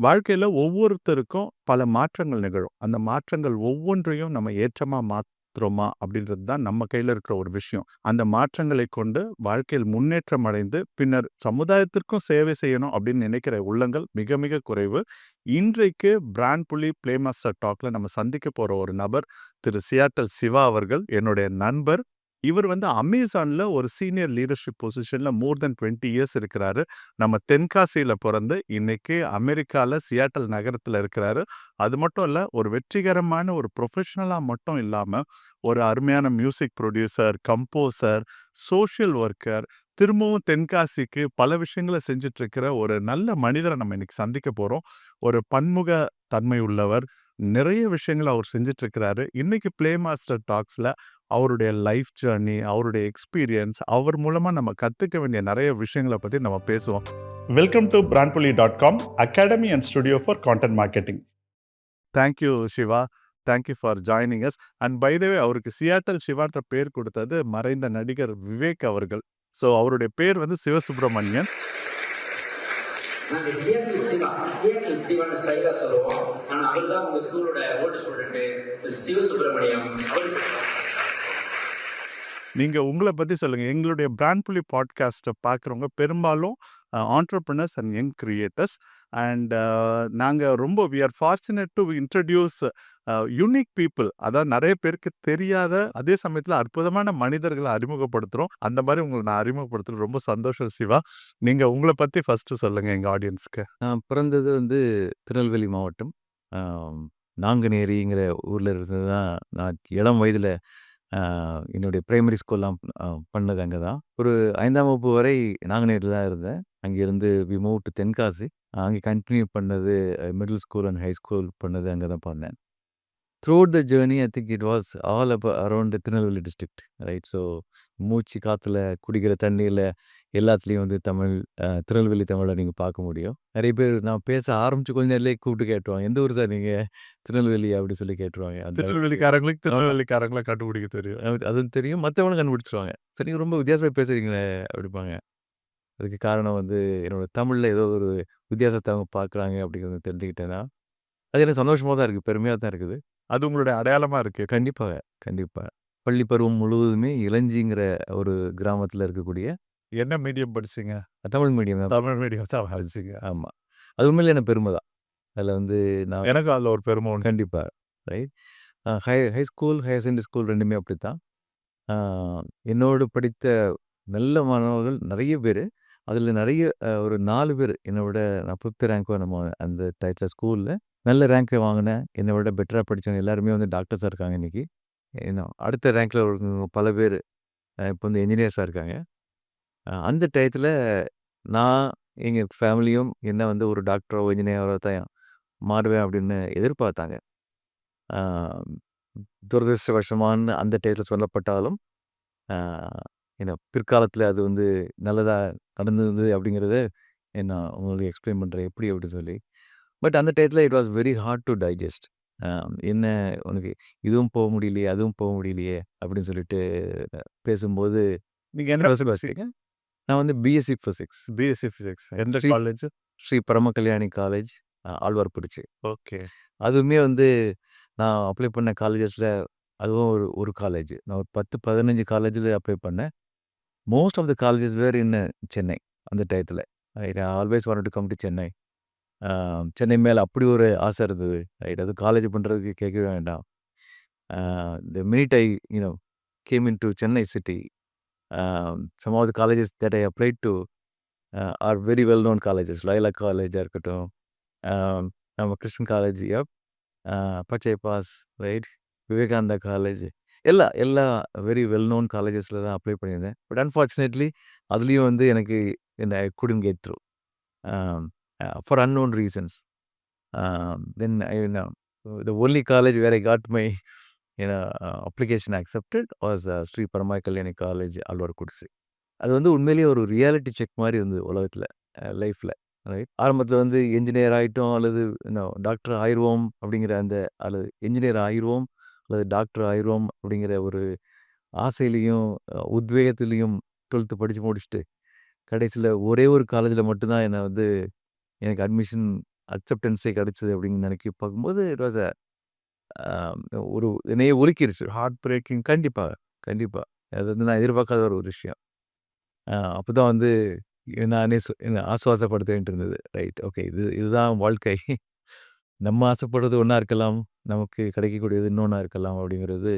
வாழ்க்கையில ஒவ்வொருத்தருக்கும் பல மாற்றங்கள் நிகழும். அந்த மாற்றங்கள் ஒவ்வொன்றையும் நம்ம ஏற்றமா மாத்துறோமா அப்படின்றது தான் நம்ம கையில இருக்கிற ஒரு விஷயம். அந்த மாற்றங்களைக் கொண்டு வாழ்க்கையில் முன்னேற்றம் அடைந்து, பின்னர் சமுதாயத்திற்கும் சேவை செய்யணும் அப்படின்னு நினைக்கிற உள்ளங்கள் மிக மிக குறைவு. இன்றைக்கு பிராண்ட் புலி பிளே மாஸ்டர் டாக்ல நம்ம சந்திக்க போற ஒரு நபர் திரு சியாட்டல் சிவா அவர்கள். என்னுடைய நண்பர். இவர் அமேசான்ல ஒரு சீனியர் லீடர்ஷிப் பொசிஷன்ல மோர் தென் 20 இயர்ஸ் இருக்கிறாரு. நம்ம தென்காசியில பொறந்து, இன்னைக்கு அமெரிக்கால சியாட்டல் நகரத்துல இருக்கிறாரு. அது மட்டும் இல்ல, ஒரு வெற்றிகரமான ஒரு ப்ரொஃபஷனலா மட்டும் இல்லாம, ஒரு அருமையான music producer, composer, social worker, திரும்பவும் தென்காசிக்கு பல விஷயங்கள செஞ்சுட்டு இருக்கிற ஒரு நல்ல மனிதர நம்ம இன்னைக்கு சந்திக்க போறோம். ஒரு பன்முக தன்மை உள்ளவர். நிறைய விஷயங்கள அவர் செஞ்சுட்டு இருக்கிறாரு. இன்னைக்கு பிளே மாஸ்டர் டாக்ஸ்ல அவருடைய லைஃப் ஜர்னி, அவருடைய எக்ஸ்பீரியன்ஸ், அவர் மூலமா நம்ம கத்துக்க வேண்டிய நிறைய விஷயங்கள பத்தி நம்ம பேசுவோம். Welcome to brandpuli.com, academy and studio for content marketing. Thank you Siva. Thank you for joining us. And by the way, அவருக்கு சியாட்டல் சிவான்ற பேர் கொடுத்தது மறைந்த நடிகர் விவேக் அவர்கள். ஸோ அவருடைய பேர் சிவசுப்பிரமணியன். நாங்கள் சியாட்டல் சிவா, சியாட்டல் சிவான்னு ஸ்டைலாக சொல்லுவோம். ஆனால் அவர் தான் உங்கள் ஸ்கூலோட ஓல்டு ஸ்டூடெண்ட்டு சிவசுப்பிரமணியம். நீங்க உங்கள பத்தி சொல்லுங்க. எங்களுடைய பிராண்ட் புலி பாட்காஸ்ட்டை பார்க்குறவங்க பெரும்பாலும் entrepreneurs and young creators. And நாங்க ரொம்ப we are fortunate to introduce unique people. அதாவது நிறைய பேருக்கு தெரியாத, அதே சமயத்தில் அற்புதமான மனிதர்களை அறிமுகப்படுத்துகிறோம். அந்த மாதிரி உங்களை நான் அறிமுகப்படுத்துறது ரொம்ப சந்தோஷம் சிவா. நீங்க உங்களை பத்தி ஃபர்ஸ்ட் சொல்லுங்க எங்க ஆடியன்ஸ்க்கு. நான் பிறந்தது திருநெல்வேலி மாவட்டம். நாங்குநேரிங்கிற ஊரில் இருந்து தான் நான் இளம் வயதில் என்னுடைய பிரைமரி ஸ்கூல்லாம் பண்ணது அங்கே தான். ஒரு 5ஆம் வகுப்பு வரை நாங்குநேரியில் தான் இருந்தேன். அங்கேருந்து வி மூவ் டு தென்காசி. அங்கே கண்டினியூ பண்ணது middle school and high school பண்ணது அங்கே தான் பண்ணேன். Throughout the journey I think it was all around Tirunelveli district, right? So மூச்சு காற்றுல குடிக்கிற தண்ணியில் எல்லாத்துலேயும் தமிழ், திருநெல்வேலி தமிழை நீங்கள் பார்க்க முடியும். நிறைய பேர் நான் பேச ஆரம்பிச்சு கொஞ்ச நேரத்துலேயே கூப்பிட்டு கேட்டுருவாங்க, எந்த ஊர் சார் நீங்கள்? திருநெல்வேலி அப்படி சொல்லி கேட்டுருவாங்க. அந்த திருநெல்வேலிக்காரங்களுக்கு திருநெல்வேலிக்காரங்களை கண்டுபிடிக்க தெரியும். அதுவும் தெரியும், மற்றவங்களும் கண்டுபிடிச்சிருவாங்க. சரி, நீங்கள் ரொம்ப வித்தியாசமாக பேசுகிறீங்களே அப்படிப்பாங்க. அதுக்கு காரணம் என்னோட தமிழில் ஏதோ ஒரு வித்தியாசத்தை அவங்க பார்க்குறாங்க அப்படிங்கிறத தெரிஞ்சுக்கிட்டேன்னா அது எனக்கு சந்தோஷமாக தான் இருக்குது, பெருமையாக தான் இருக்குது. அது உங்களுடைய அடையாளமா இருக்கு. கண்டிப்பாக, கண்டிப்பாக. பள்ளி பருவம் முழுவதுமே இளஞ்சிங்கிற ஒரு கிராமத்தில் இருக்கக்கூடிய என்ன மீடியம் படிச்சீங்க? தமிழ் மீடியம் தான். தமிழ் மீடியம் தான் படிச்சீங்க. ஆமாம், அது உண்மையிலே எனக்கு பெருமை தான். அதில் நான் எனக்கு அதில் ஒரு பெருமை உண்டு. கண்டிப்பாக, right. High school, higher secondary school ரெண்டுமே அப்படி தான். என்னோடு படித்த நல்ல மாணவர்கள் நிறைய பேர். அதில் நிறைய ஒரு 4 பேர் என்னை விட, நான் 5th ரேங்க் நம்ம அந்த டயத்தில் ஸ்கூலில் நல்ல ரேங்க்கை வாங்கினேன். என்னை விட பெட்டராக படித்தவங்க எல்லாருமே டாக்டர்ஸாக இருக்காங்க இன்றைக்கி. இன்னும் அடுத்த ரேங்க்கில் ஒரு பல பேர் இப்போ என்ஜினியர்ஸாக இருக்காங்க. அந்த டயத்தில் நான், எங்கள் ஃபேமிலியும் என்ன ஒரு டாக்டரோ இன்ஜினியரோ தான் மாறுவேன் அப்படின்னு எதிர்பார்த்தாங்க. துரதிருஷ்டவசமானு அந்த டயத்தில் சொல்லப்பட்டாலும் பிற்காலத்தில் அது நல்லதாக நடந்தது அப்படிங்கிறத நான் உங்களுக்கு எக்ஸ்பிளைன் பண்ணுறேன் எப்படி அப்படின்னு சொல்லி. பட் அந்த டயத்தில் it was very hard to digest. என்ன உனக்கு இதுவும் போக முடியலையே, அதுவும் போக முடியலையே அப்படின்னு சொல்லிட்டு பேசும்போது. நீங்கள் என்ன பேசுகிறீங்க? நான் பிஎஸ்சி ஃபிசிக்ஸ். பிஎஸ்சி ஃபிசிக்ஸ் எந்த காலேஜ்? ஸ்ரீ பரம கல்யாணி காலேஜ், ஆழ்வார்குறிச்சி. ஓகே. அதுவுமே நான் அப்ளை பண்ண காலேஜஸில் அதுவும் ஒரு காலேஜ். நான் ஒரு 10-15 காலேஜில் அப்ளை பண்ணேன். மோஸ்ட் ஆஃப் த காலேஜஸ் வேர் இன் சென்னை அந்த டயத்தில். I always want to come to Chennai. Chennai மேலே அப்படி ஒரு ஆசை இருந்தது, ரைட்? அது காலேஜ் பண்ணுறதுக்கு கேட்கவே வேண்டாம். த minute I came in to Chennai city, some of the colleges that I applied to are very well known colleges. Loyola காலேஜாக இருக்கட்டும், நம்ம கிருஷ்ணன் காலேஜ், பச்சை பாஸ், ரைட், விவேகானந்தா காலேஜ், எல்லா வெரி வெல் நோன் காலேஜஸில் தான் அப்ளை பண்ணியிருந்தேன். பட் அன்ஃபார்ச்சுனேட்லி அதுலேயும் எனக்கு ஐ couldn't get through for unknown reasons. Then the only college where I got my application accepted was Sri Parama Kalyani college, Alwarkurichi. அது உண்மையிலேயே ஒரு ரியாலிட்டி செக் மாதிரி உலகத்தில், லைஃப்பில், ரைட்? ஆரம்பத்தில் என்ஜினியர் ஆகிட்டோம் அல்லது டாக்டர் ஆயிடுவோம் அப்படிங்கிற அல்லது என்ஜினியர் ஆயிடுவோம் அல்லது டாக்டர் ஆயிடுவோம் அப்படிங்கிற ஒரு ஆசையிலையும் உத்வேகத்திலையும் 12th படித்து முடிச்சுட்டு கடைசியில் ஒரே ஒரு காலேஜில் மட்டும்தான் எனக்கு அட்மிஷன் அக்செப்டன்ஸே கிடைச்சது அப்படின்னு நினைக்க பார்க்கும்போது இட் வாஸ் அ ஒரு என்னையே உலுக்கிருச்சு. Heart braking. கண்டிப்பா, கண்டிப்பா. அது வந்து நான் எதிர்பார்க்காத ஒரு விஷயம். அப்பதான் வந்து நானே என்ன ஆசுவாசப்படுத்த இருந்தது. ரைட், ஓகே, இதுதான் வாழ்க்கை. நம்ம ஆசைப்படுறது ஒண்ணா இருக்கலாம். நமக்கு கிடைக்கக்கூடியது இன்னொன்னா இருக்கலாம் அப்படிங்கிறது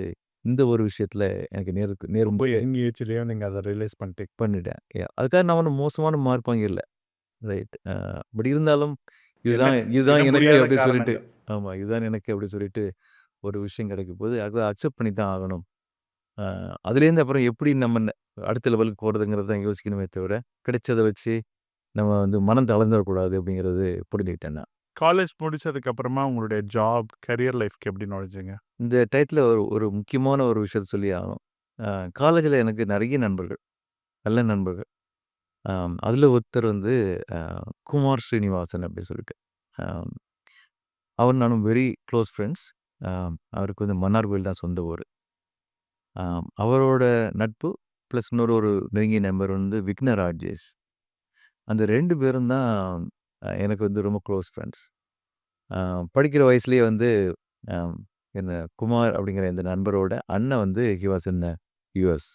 இந்த ஒரு விஷயத்துல எனக்கு ரொம்ப நேர்முக யங் ஏஜ்லயே நீங்க அத ரியலைஸ் பண்ணிட்டீங்க. பண்ணிட்டேன். அதுக்காக நான் ஒண்ணும் மோசமான மார்க் வாங்கிரல. ரைட். பட் இருந்தாலும் என்ன இதுதான் என்ன இதுதான் எனக்கு முடியாத அப்படின்னு சொல்லிட்டு காரணங்கள். ஆமா. இதுதான் எனக்கு அப்படின்னு சொல்லிட்டு ஒரு விஷயம் கிடைக்கும்போது அத அக்செப்ட் பண்ணி தான் ஆகணும். அ அதுலேருந்து அப்புறம் எப்படி நம்ம அடுத்த லெவலுக்கு போறதுங்கிறத தான் யோசிக்கணுமே தவிர, கிடைச்சத வச்சு நம்ம வந்து மனம் தளர்ந்துடக்கூடாது அப்படிங்கிறது புரிஞ்சுக்கிட்டேன் நான். காலேஜ் முடிச்சதுக்கு அப்புறமா உங்களுடைய ஜாப், கரியர் லைஃப்க்கு எப்படி நுழைஞ்சீங்க? இந்த டயத்துல ஒரு ஒரு முக்கியமான ஒரு விஷயத்த சொல்லி ஆகணும். அ காலேஜ்ல எனக்கு நெறைய நண்பர்கள், நல்ல நண்பர்கள். அதுல ஒருத்தர் வந்து அ குமார் ஸ்ரீனிவாசன் அப்படின்னு சொல்லிட்டு. அ அவரும் நானும் வெரி க்ளோஸ் ஃப்ரெண்ட்ஸ். அ அவருக்கு வந்து மன்னார்கோவில் தான் சொந்த ஊரு. அவரோட நட்பு ப்ளஸ் இன்னொரு நெருங்கிய நண்பர் வந்து விக்ன ராஜேஷ். அந்த 2 பேரும் தான் எனக்கு வந்து ரொம்ப க்ளோஸ் ஃப்ரெண்ட்ஸ். அ படிக்கிற வயசுலயே வந்து அ என்ன குமார் அப்படிங்கிற இந்த நண்பரோட அண்ணன் வந்து ஹி வாஸ் இன் யுஎஸ்.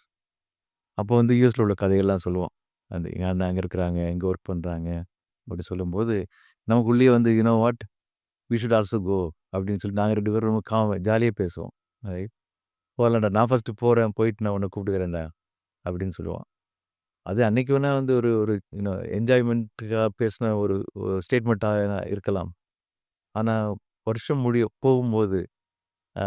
அப்போ வந்து யுஎஸ்ல உள்ள கதைகள்லாம் சொல்லுவோம். அந்த எங்க அண்ணன் அங்க இருக்கிறாங்க, இங்க ஒர்க் பண்றாங்க அப்படி சொல்லும்போது, நமக்குள்ளேயே வந்து you know what we should also go அப்படின்னு சொல்லி நாங்க 2 பேரும் ரொம்ப ஜாலியா பேசுவோம். ரைட். போலாம்டா, நான் ஃபர்ஸ்ட்டு போறேன், போயிட்டு நான் உன்ன கூப்பிட்டுக்கிறேன்டா அப்படின்னு சொல்லுவோம். அது அன்னைக்கு வேணா வந்து ஒரு ஒரு என்ஜாய்மென்ட்டுக்காக பேசின ஒரு ஒரு ஸ்டேட்மெண்ட்டா இருக்கலாம். ஆனா வருஷம் போகும்போது, அ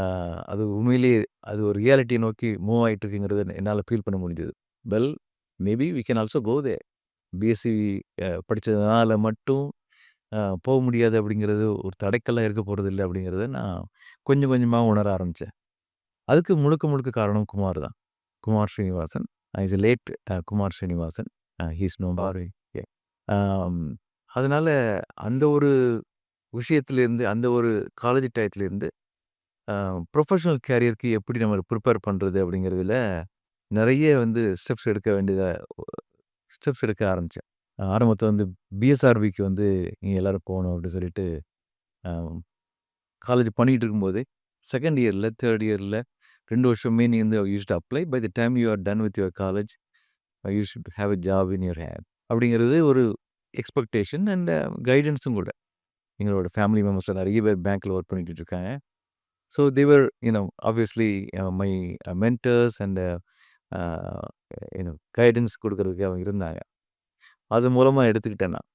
அது உண்மையிலேயே அது ஒரு ரியாலிட்டிய நோக்கி மூவ் ஆயிட்டு இருக்குங்கிறத என்னால ஃபீல் பண்ண முடிஞ்சது. Well, maybe we can also go there. BSc படிச்சதுனால மட்டும் போ முடியாது அப்படிங்கிறது ஒரு தடைக்கல்லா இருக்க போறதில்ல அப்படிங்கிறத நான் கொஞ்சம் கொஞ்சமா உணர ஆரம்பிச்சேன். அதுக்கு முழுக்க முழுக்க காரணம் குமார் தான். Kumar Srinivasan. Is a late Kumar Srinivasan. He is no more. ஆம். அதனால அந்த ஒரு விஷயத்திலேருந்து, அந்த ஒரு காலேஜ் டயத்திலேருந்து ப்ரொஃபஷனல் கேரியருக்கு எப்படி நம்ம ப்ரிப்பேர் பண்றது அப்படிங்கிறதுல நெறைய வந்து ஸ்டெப்ஸ் எடுக்க ஆரம்பிச்சேன். ஆரம்பத்தில வந்து பிஎஸ்ஆர்பிக்கு வந்து நீங்க எல்லாரும் போணும் அப்படின்னு சொல்லிட்டு, அ காலேஜ் பண்ணிட்டு இருக்கும்போதே 2ண்ட் இயர்ல, 3ர்ட் இயர்ல 2 வருஷமே நீ வந்து you should apply by the time you are done with your college you should have a job in your hand அப்படிங்கிறது ஒரு எக்ஸ்பெக்டேஷன் அண்ட் கைடன்ஸும் கூட. எங்களோட ஃபேமிலி மெம்பர்ஸ்ல நெறைய பேர் பேங்க்ல ஒர்க் பண்ணிட்டு இருக்காங்க. So they were obviously my mentors and guidance குடுக்குறதுக்கு அவங்க இருந்தாங்க. அது மூலமா எடுத்துக்கிட்டேன் நான்.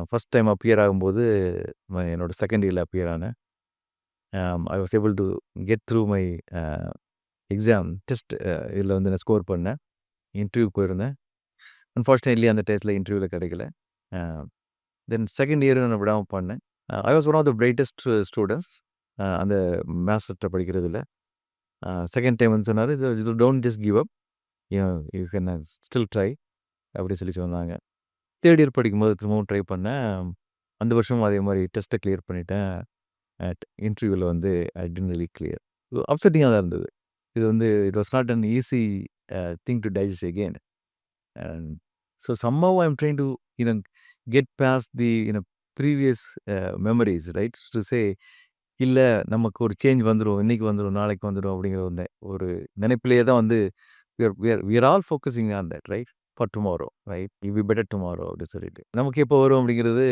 ஃபர்ஸ்ட் டைம் அப்பியர் ஆகும்போது என்னோட 2ண்ட் இயர்ல அப்பியர் ஆனேன். I was able to get through my uh exam test இதில வந்து நான் ஸ்கோர் பண்ணேன். இன்டர்வியூ போயிருந்தேன். அன்ஃபார்ச்சுனேட்லி அந்த டயத்தில இன்டர்வியூல கிடைக்கல. அ தென் 2ண்ட் இயரும் நான் விடாம பண்ணேன். I was one of the brightest students அந்த மேத்ஸ்ட்ட படிக்கிறதுல. 2ண்ட் டைம் வந்து சொன்னாரு, "இது don't just give up. You you can still try" அப்படி சொல்லி சொன்னாங்க. 3ர்ட் இயர் படிக்கும்போது திரும்பவும் ட்ரை பண்ணேன். அந்த வருஷமும் அதே மாரி டெஸ்ட்ட கிளியர் பண்ணிட்டேன். இன்டர்வியூல வந்து ஐ டிட்ன்ட் ரியலி கிளியர். அப்செட்டிங்கா தான் இருந்தது. இது வந்து it was not an easy thing to digest again. And so somehow I am trying to you know get past the previous memories right to say இல்ல நமக்கு ஒரு சேஞ்ச் வந்துரும். இன்னைக்கு வந்துரும், நாளைக்கு வந்துரும் அப்படிங்கிற ஒரு நினைப்பிலேயே தான் வந்து we are all focusing on that right for tomorrow right will be better tomorrow அப்படின்னு சொல்லிட்டு. நமக்கு எப்போ வரும் அப்படிங்கிறது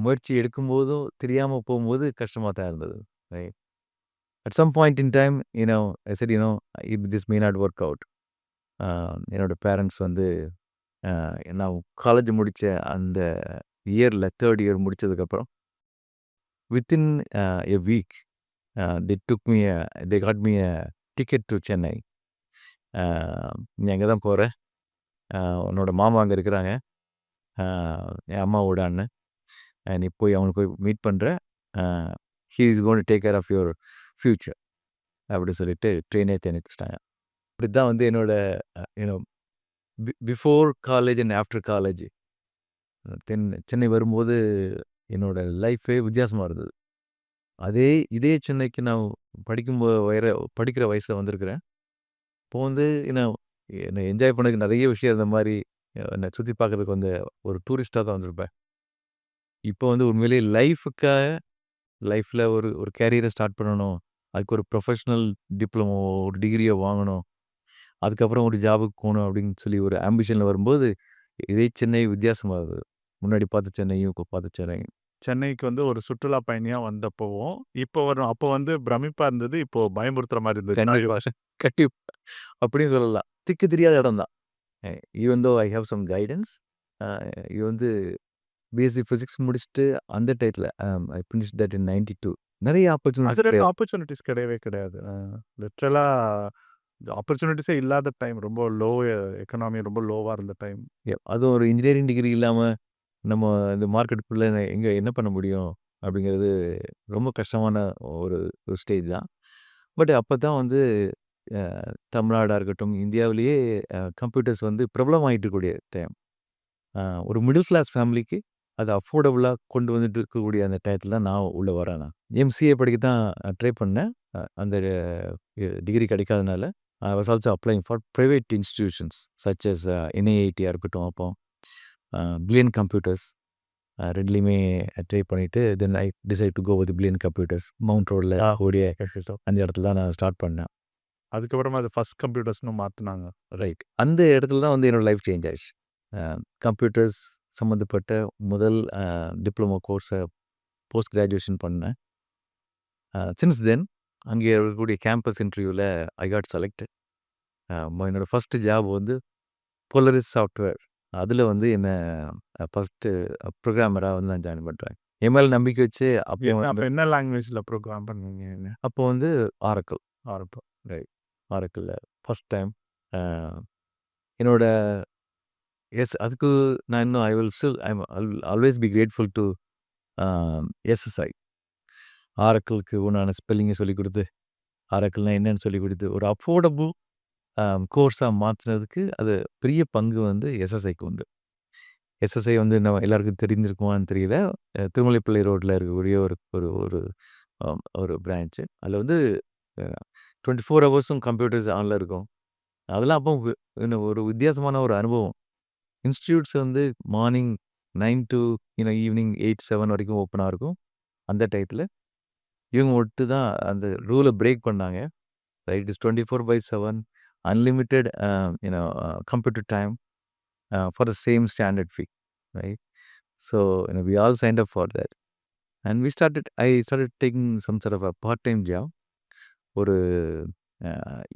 முயற்சி எடுக்கும்போதும் தெரியாம போகும்போது கஷ்டமா தான் இருந்தது. Right. At some point in time I said this may not work out. என்னோட பேரண்ட்ஸ் வந்து நான் காலேஜ் முடிச்ச அந்த இயர்ல 3ர்ட் இயர் முடிச்சதுக்கப்புறம் within a week they took me they got me a ticket to Chennai. நீ அங்க தான் போற. உன்னோட மாமா அங்க இருக்கிறாங்க. அ என் அம்மாவோட அண்ணன். நீ போய் அவன போய் மீட் பண்ற. A he is going to take care of your future அப்படி சொல்லிட்டு ட்ரெயினே ஏத்தி அனுப்பிச்சுட்டாங்க. இப்படித்தான் வந்து என்னோட you know before college and after college Chennai வரும்போது என்னோட லைஃபே வித்தியாசமா இருந்தது. இதே சென்னைக்கு நான் படிக்கிற வயசுல வந்திருக்கிறேன். இப்போ வந்து என்ன என்ஜாய் பண்ணதுக்கு நெறைய விஷயம் இருந்த மாரி என்ன சுத்தி பார்க்கறதுக்கு வந்து ஒரு டூரிஸ்ட்டா தான் வந்திருப்பேன். இப்போ வந்து உண்மையிலேயே லைஃப்பில் ஒரு ஒரு கேரியரை ஸ்டார்ட் பண்ணணும். அதுக்கு ஒரு ப்ரொஃபஷனல் டிப்ளமோ ஒரு டிகிரியை வாங்கணும். அதுக்கப்புறம் ஒரு ஜாபுக்கு போகணும் அப்படின்னு சொல்லி ஒரு ஆம்பிஷனில் வரும்போது இதே சென்னை வித்தியாசமாகுது. முன்னாடி பார்த்த சென்னையும் இப்போ பார்த்த சென்னையும். சென்னைக்கு வந்து ஒரு சுற்றுலா பயணியா வந்தப்பவும், இப்போ வரும் அப்போ வந்து பிரமிப்பா இருந்தது. இப்போ பயமுறுத்துற மாரி இருந்தது. கண்டிப்பா. கண்டிப்பா. அப்படின்னு சொல்லலாம். திக்கு தெரியாத இடம் தான். Even though I have some guidance. இது வந்து பிஎஸ்சி ஃபிசிக்ஸ் முடிச்சுட்டு அந்த டயத்தில் ஐ ஃபினிஷ் தட் இன் 92. நிறைய ஆப்பர்ச்சுனிட்டிஸ் அது கிடையாது. ஆப்பர்ச்சுனிட்டீஸ் கிடையவே கிடையாது. லிட்ரலா ஆப்பர்ச்சுனிட்டீஸே இல்லாத டைம். ரொம்ப எக்கனாமி ரொம்ப லோவா இருந்த டைம். அதுவும் ஒரு இன்ஜினியரிங் டிகிரி இல்லாமல் நம்ம இந்த மார்க்கெட்டுக்குள்ளே எங்கே என்ன பண்ண முடியும் அப்படிங்கிறது ரொம்ப கஷ்டமான ஒரு ஒரு ஸ்டேஜ் தான். பட் அப்போ தான் வந்து தமிழ்நாடாக இருக்கட்டும் இந்தியாவிலேயே கம்ப்யூட்டர்ஸ் வந்து பிரபலமாயிட்டு இருக்கக்கூடிய டைம். ஒரு மிடில் கிளாஸ் ஃபேமிலிக்கு அது அஃபோர்டபுளாக கொண்டு வந்துட்டு இருக்கக்கூடிய அந்த டயத்தில் தான் நான் உள்ளே வரேன். நான் எம்சிஏ படிக்க தான் ட்ரை பண்ணேன். அந்த டிகிரி கிடைக்காதனால I was also applying for private institutions such as என்ஐஐடியாக இருக்கட்டும் அப்போ பில்லியன் கம்ப்யூட்டர்ஸ் ரெண்டுலேயுமே ட்ரை பண்ணிவிட்டு then I decide to go with billion computers mount ரோடில் ஓடிய அந்த இடத்துல தான் நான் ஸ்டார்ட் பண்ணேன். அதுக்கப்புறமா அது ஃபர்ஸ்ட் கம்ப்யூட்டர்ஸ்னு மாத்துனாங்க. ரைட். அந்த இடத்துல தான் வந்து என்னோட லைஃப் சேஞ்ச் ஆயிடுச்சு. கம்ப்யூட்டர்ஸ் சம்மந்தப்பட்ட முதல் டிப்ளமோ கோர்ஸை போஸ்ட் கிராஜுவேஷன் பண்ணேன். சின்ஸ் தென் அங்கே இருக்கக்கூடிய கேம்பஸ் இன்டர்வியூவில் ஐ காட் செலக்டட். என்னோடய ஃபஸ்ட்டு ஜாப் வந்து போலரிஸ் சாஃப்ட்வேர். அதில் வந்து என்ன ஃபஸ்ட்டு ப்ரோக்ராமராக வந்து நான் ஜாயின் பண்ணுறேன். என் மேலே நம்பிக்கை வச்சு அப்போ என்ன லாங்குவேஜில் ப்ரோக்ராம் பண்ணுவீங்க? அப்போ வந்து ஆரக்கிள். ஆரம்பம். ரைட். ஆரக்கிளில் ஃபஸ்ட் டைம் என்னோட அதுக்கு நான் இன்னும் always be grateful to SSI. ஆரக்கிளுக்கு உண்டான ஸ்பெல்லிங்கை சொல்லிக் கொடுத்து ஆரக்கிள்னால் என்னன்னு சொல்லிக் கொடுத்து ஒரு அஃபோர்டபுள் கோர்ஸாக மாற்றினதுக்கு அது பெரிய பங்கு வந்து எஸ்எஸ்ஐக்கு உண்டு. எஸ்எஸ்ஐ வந்து நம்ம எல்லாருக்கும் தெரிஞ்சிருக்குமான்னு தெரியல. திருமலைப்பள்ளி ரோட்டில் இருக்கக்கூடிய ஒரு ஒரு ஒரு ஒரு பிரான்ச்சு. அதில் வந்து 24 ஹவர்ஸும் கம்ப்யூட்டர்ஸ் ஆனில் இருக்கும். அதெல்லாம் அப்போ ஒரு வித்தியாசமான ஒரு அனுபவம். இன்ஸ்டிடியூட்ஸ் வந்து மார்னிங் 9 to ஈவினிங் 8, 7 வரைக்கும் ஓப்பனாக இருக்கும். அந்த டயத்தில் இவங்க மட்டும் தான் அந்த ரூலை பிரேக் பண்ணாங்க. Right is 24/7 unlimited computer time for the same standard fee. Right. So we all signed up for that. And I started taking some sort of a part-time job. ஒரு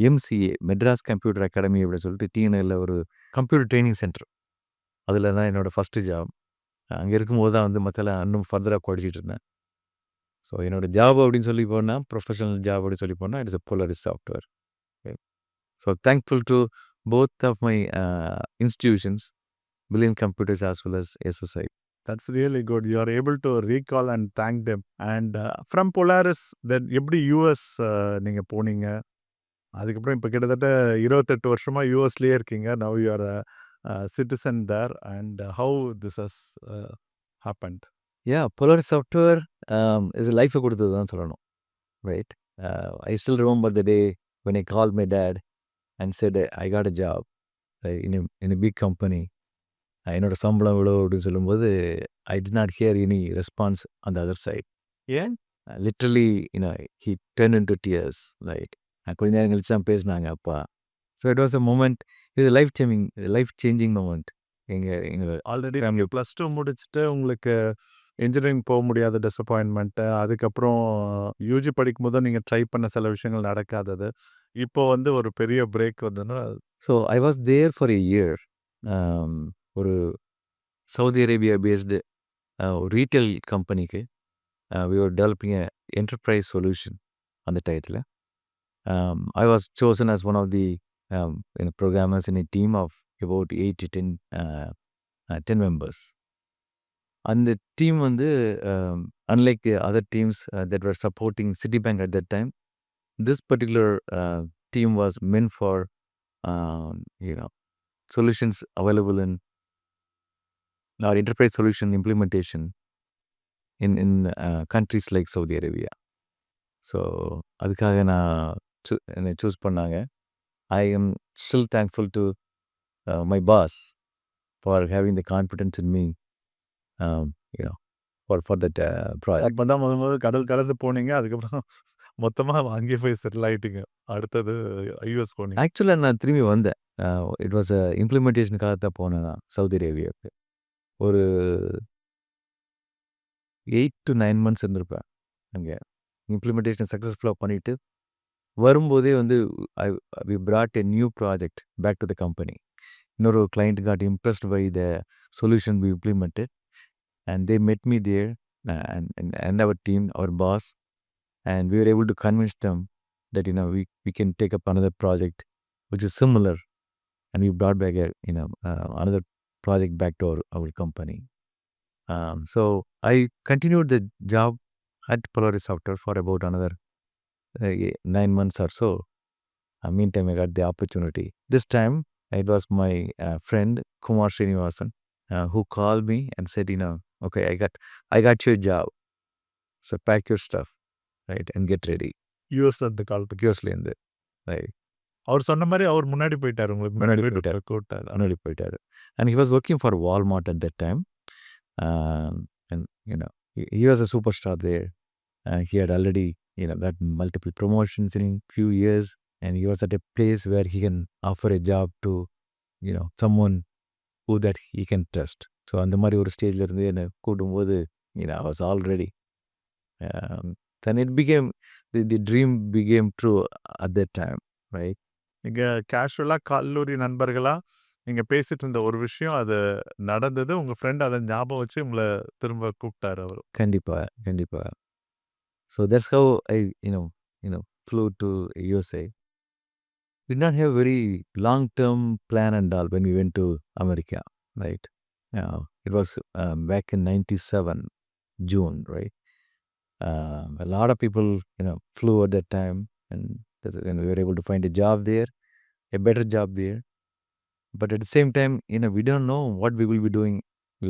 எம்சிஏ மெட்ராஸ் கம்ப்யூட்டர் அகாடமி அப்படின்னு சொல்லிட்டு டிஎன்ஐயில் ஒரு computer training centre. அதில் தான் என்னோடய first job. அங்கே இருக்கும்போது தான் வந்து மற்றெல்லாம் இன்னும் ஃபர்தராக படிச்சுட்டு இருந்தேன். ஸோ என்னோடய ஜாப் அப்படின்னு சொல்லி போனால் ப்ரொஃபஷனல் ஜாப் அப்படின்னு சொல்லி போனால் it's Polaris software. So thankful to both of my institutions billion computers as well as SSI. That's really good. You are able to recall and thank them. And from Polaris, then எப்படி US நீங்கள் போனீங்க? அதுக்கப்புறம் இப்போ கிட்டத்தட்ட 28 வருஷமாக யூஎஸ்லேயே இருக்கீங்க. Now you are citizen there. And how this has happened? Polaris software is லைஃபை கொடுத்தது தான் சொல்லணும். Right. I still remember the day when I called my dad and said I got a job in a big company. என்னோட சம்பளம் இவ்வளோ அப்படின்னு சொல்லும்போது I did not hear any response on the other side. ஏன்? Literally he turn into tears. Right. கொஞ்ச நேரம் கழிச்சு தான் பேசினாங்க அப்பா. So it was a moment. இது லைஃப் சேஞ்சிங் மூமெண்ட். எங்கள் ஆல்ரெடி +2 முடிச்சுட்டு உங்களுக்கு இன்ஜினியரிங் போக முடியாத டிசப்பாயின்மெண்ட்டு, அதுக்கப்புறம் யூஜி படிக்கும் போது நீங்கள் ட்ரை பண்ண சில விஷயங்கள் நடக்காதது, இப்போ வந்து ஒரு பெரிய பிரேக் வந்துன்னா. So I was there for a year. ஒரு சவுதி அரேபியா பேஸ்டு ரீட்டைல் கம்பெனிக்கு we were developing a enterprise solution அந்த டயத்தில். I was chosen as one of the programmers in a team of about 8 to 10 members. அந்த team வந்து unlike other teams that were supporting Citibank at that time, this particular team was meant for solutions available in our enterprise solution implementation in countries like Saudi Arabia. So அதுக்காக என்னை choose பண்ணாங்க. I am still thankful to my boss for having the confidence in me. for that project. அப்பதான் முதல் கடல் கடந்து போனீங்க. அதுக்கப்புறம் மொத்தமா அங்கேயே போய் செட்டில் ஆயிட்டீங்க. அடுத்தது யுஎஸ் போனீங்க. ஆக்சுவலா நான் திரும்பி வந்தேன். இட் வாஸ் இம்ப்ளிமெண்டேஷனுக்காக தான் போனேன் நான் சவுதி அரேபியாவுக்கு. ஒரு 8 to 9 months இருந்திருப்பேன் அங்கே. இம்ப்ளிமெண்டேஷன் சக்ஸஸ்ஃபுல்லாக பண்ணிட்டு வரும்போதே வந்து we brought a new project back to the company. இன்னொரு client got impressed by the solution we implemented and they met me there and our team, our boss, and we were able to convince them that we can take up another project which is similar, and we brought back another project back to our company. So I continued the job at Polaris Software for about another 9 months or so. Meantime, I got the opportunity. This time, it was my friend Kumar Srinivasan who called me and said, okay, I got your job. So pack your stuff, right, and get ready. யுஎஸ்ல இருந்து கால் யூஎஸ்ல இருந்து, right. அவர் சொன்ன மாதிரி அவர் முன்னாடி போயிட்டாரு உங்களுக்கு முன்னாடி போயிட்டாரு. And he was working for Walmart at that time. And he was a superstar there. He had already got multiple promotions in a few years, and he was at a place where he can offer a job to someone who that he can trust. So அந்த மாதிரி ஒரு ஸ்டேஜ்ல இருந்து என்னை கூட்டும்போது I was all ready. Then it became the dream became true at that time, right? நீங்க கேஷுவலா கல்லூரி நண்பர்களா நீங்க பேசிட்டு இருந்த ஒரு விஷயம் அது நடந்தது. உங்க ஃப்ரெண்ட் அதை ஞாபகம் வச்சு உங்களை திரும்ப கூப்பிட்டாரு அவரு. கண்டிப்பா. So that's how I flew to USA. We did not have very long-term plan and all when we went to America, right? It was back in 97 June, right? A lot of people flew at that time, and we were able to find a job there, a better job there. But at the same time, we don't know what we will be doing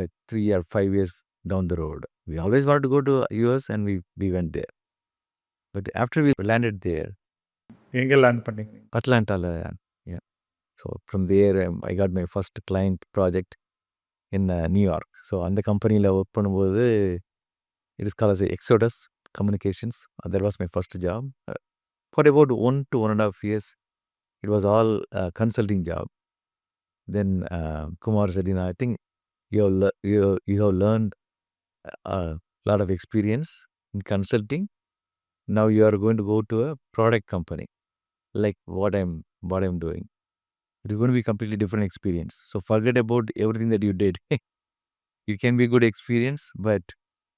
like 3 or 5 years down the road. We always wanted to go to US, and we went there. But after we landed there, எங்க land பண்ணீங்க? Atlanta, yeah. So from there, I got my first client project in New York. So அந்த கம்பெனியில் work பண்ணும்போது it is called as Exodus Communications. That was my first job. For about 1 to 1.5 years, it was all consulting job. Then Kumar said, I think you have learned a lot of experience in consulting. Now you are going to go to a product company, like what I'm doing. It is going to be a completely different experience. So forget about everything that you did. It can be a good experience, but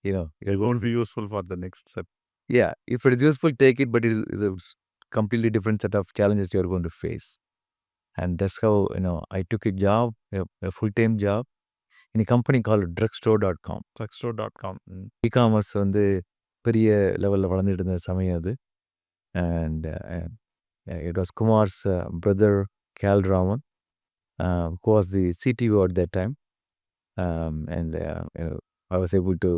you're going Won't be useful for the next step. Yeah, if it is useful, take it, but it is a completely different set of challenges you're going to face. And that's how I took a job, a full-time job in a company called drugstore.com. Drugstore.com. E-commerce வந்து பெரிய லெவலில் வளர்ந்துட்டு இருந்த சமயம் அது. And it was Kumar's brother Cal Raman, who was the CTO at that time. And I was able to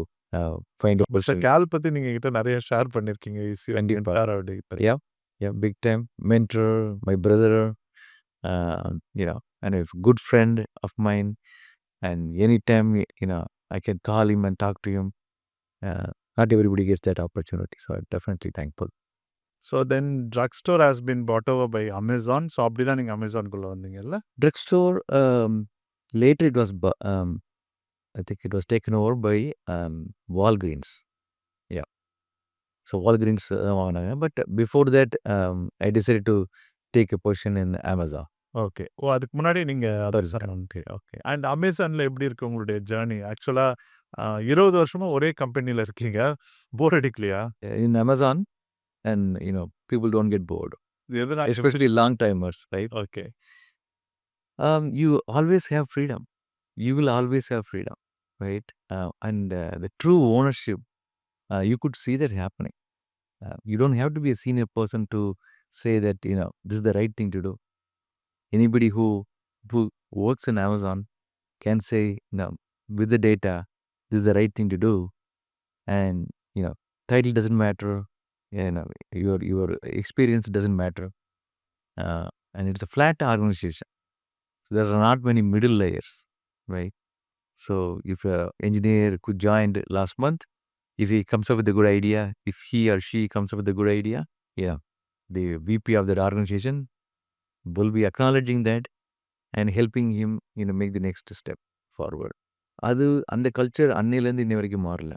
find a mister Gale பத்தி நீங்க கிட்ட நிறைய ஷேர் பண்ணிருக்கீங்க. கண்டிப்பா. Yeah, big time mentor, my brother, and a good friend of mine. And anytime I can call him and talk to him. Not everybody gets that opportunity, so I'm definitely thankful. So then drugstore has been bought over by Amazon. So அப்படிதான் நீங்க அமேசான்குள்ள வந்தீங்கல்ல? Drugstore, later it was I think it was taken over by Walgreens. Yeah. So Walgreens வாங்கினாங்க. But before that, I decided to take a position in Amazon. Okay. அதுக்கு முன்னாடி நீங்க okay. And அமேசான்ல எப்படி இருக்கு உங்களுடைய ஜேர்னி? ஆக்சுவலா 20 வருஷமா ஒரே கம்பெனில இருக்கீங்க. போர் அடிக்கலையா? In Amazon, and people don't get bored, especially long timers, right? Okay. You always have freedom. You will always have freedom, right? And the true ownership, you could see that happening. You don't have to be a senior person to say that this is the right thing to do. Anybody who works in Amazon can say, with the data, this is the right thing to do. And title doesn't matter. Your experience doesn't matter. And it's a flat organization. So there are not many middle layers, right? So if an engineer could joined last month, if he comes up with a good idea, if he or she comes up with a good idea, yeah, the VP of that organization will be acknowledging that and helping him, make the next step forward. அது அந்த culture அன்னையிலேருந்து இன்னை வரைக்கும் மாறல.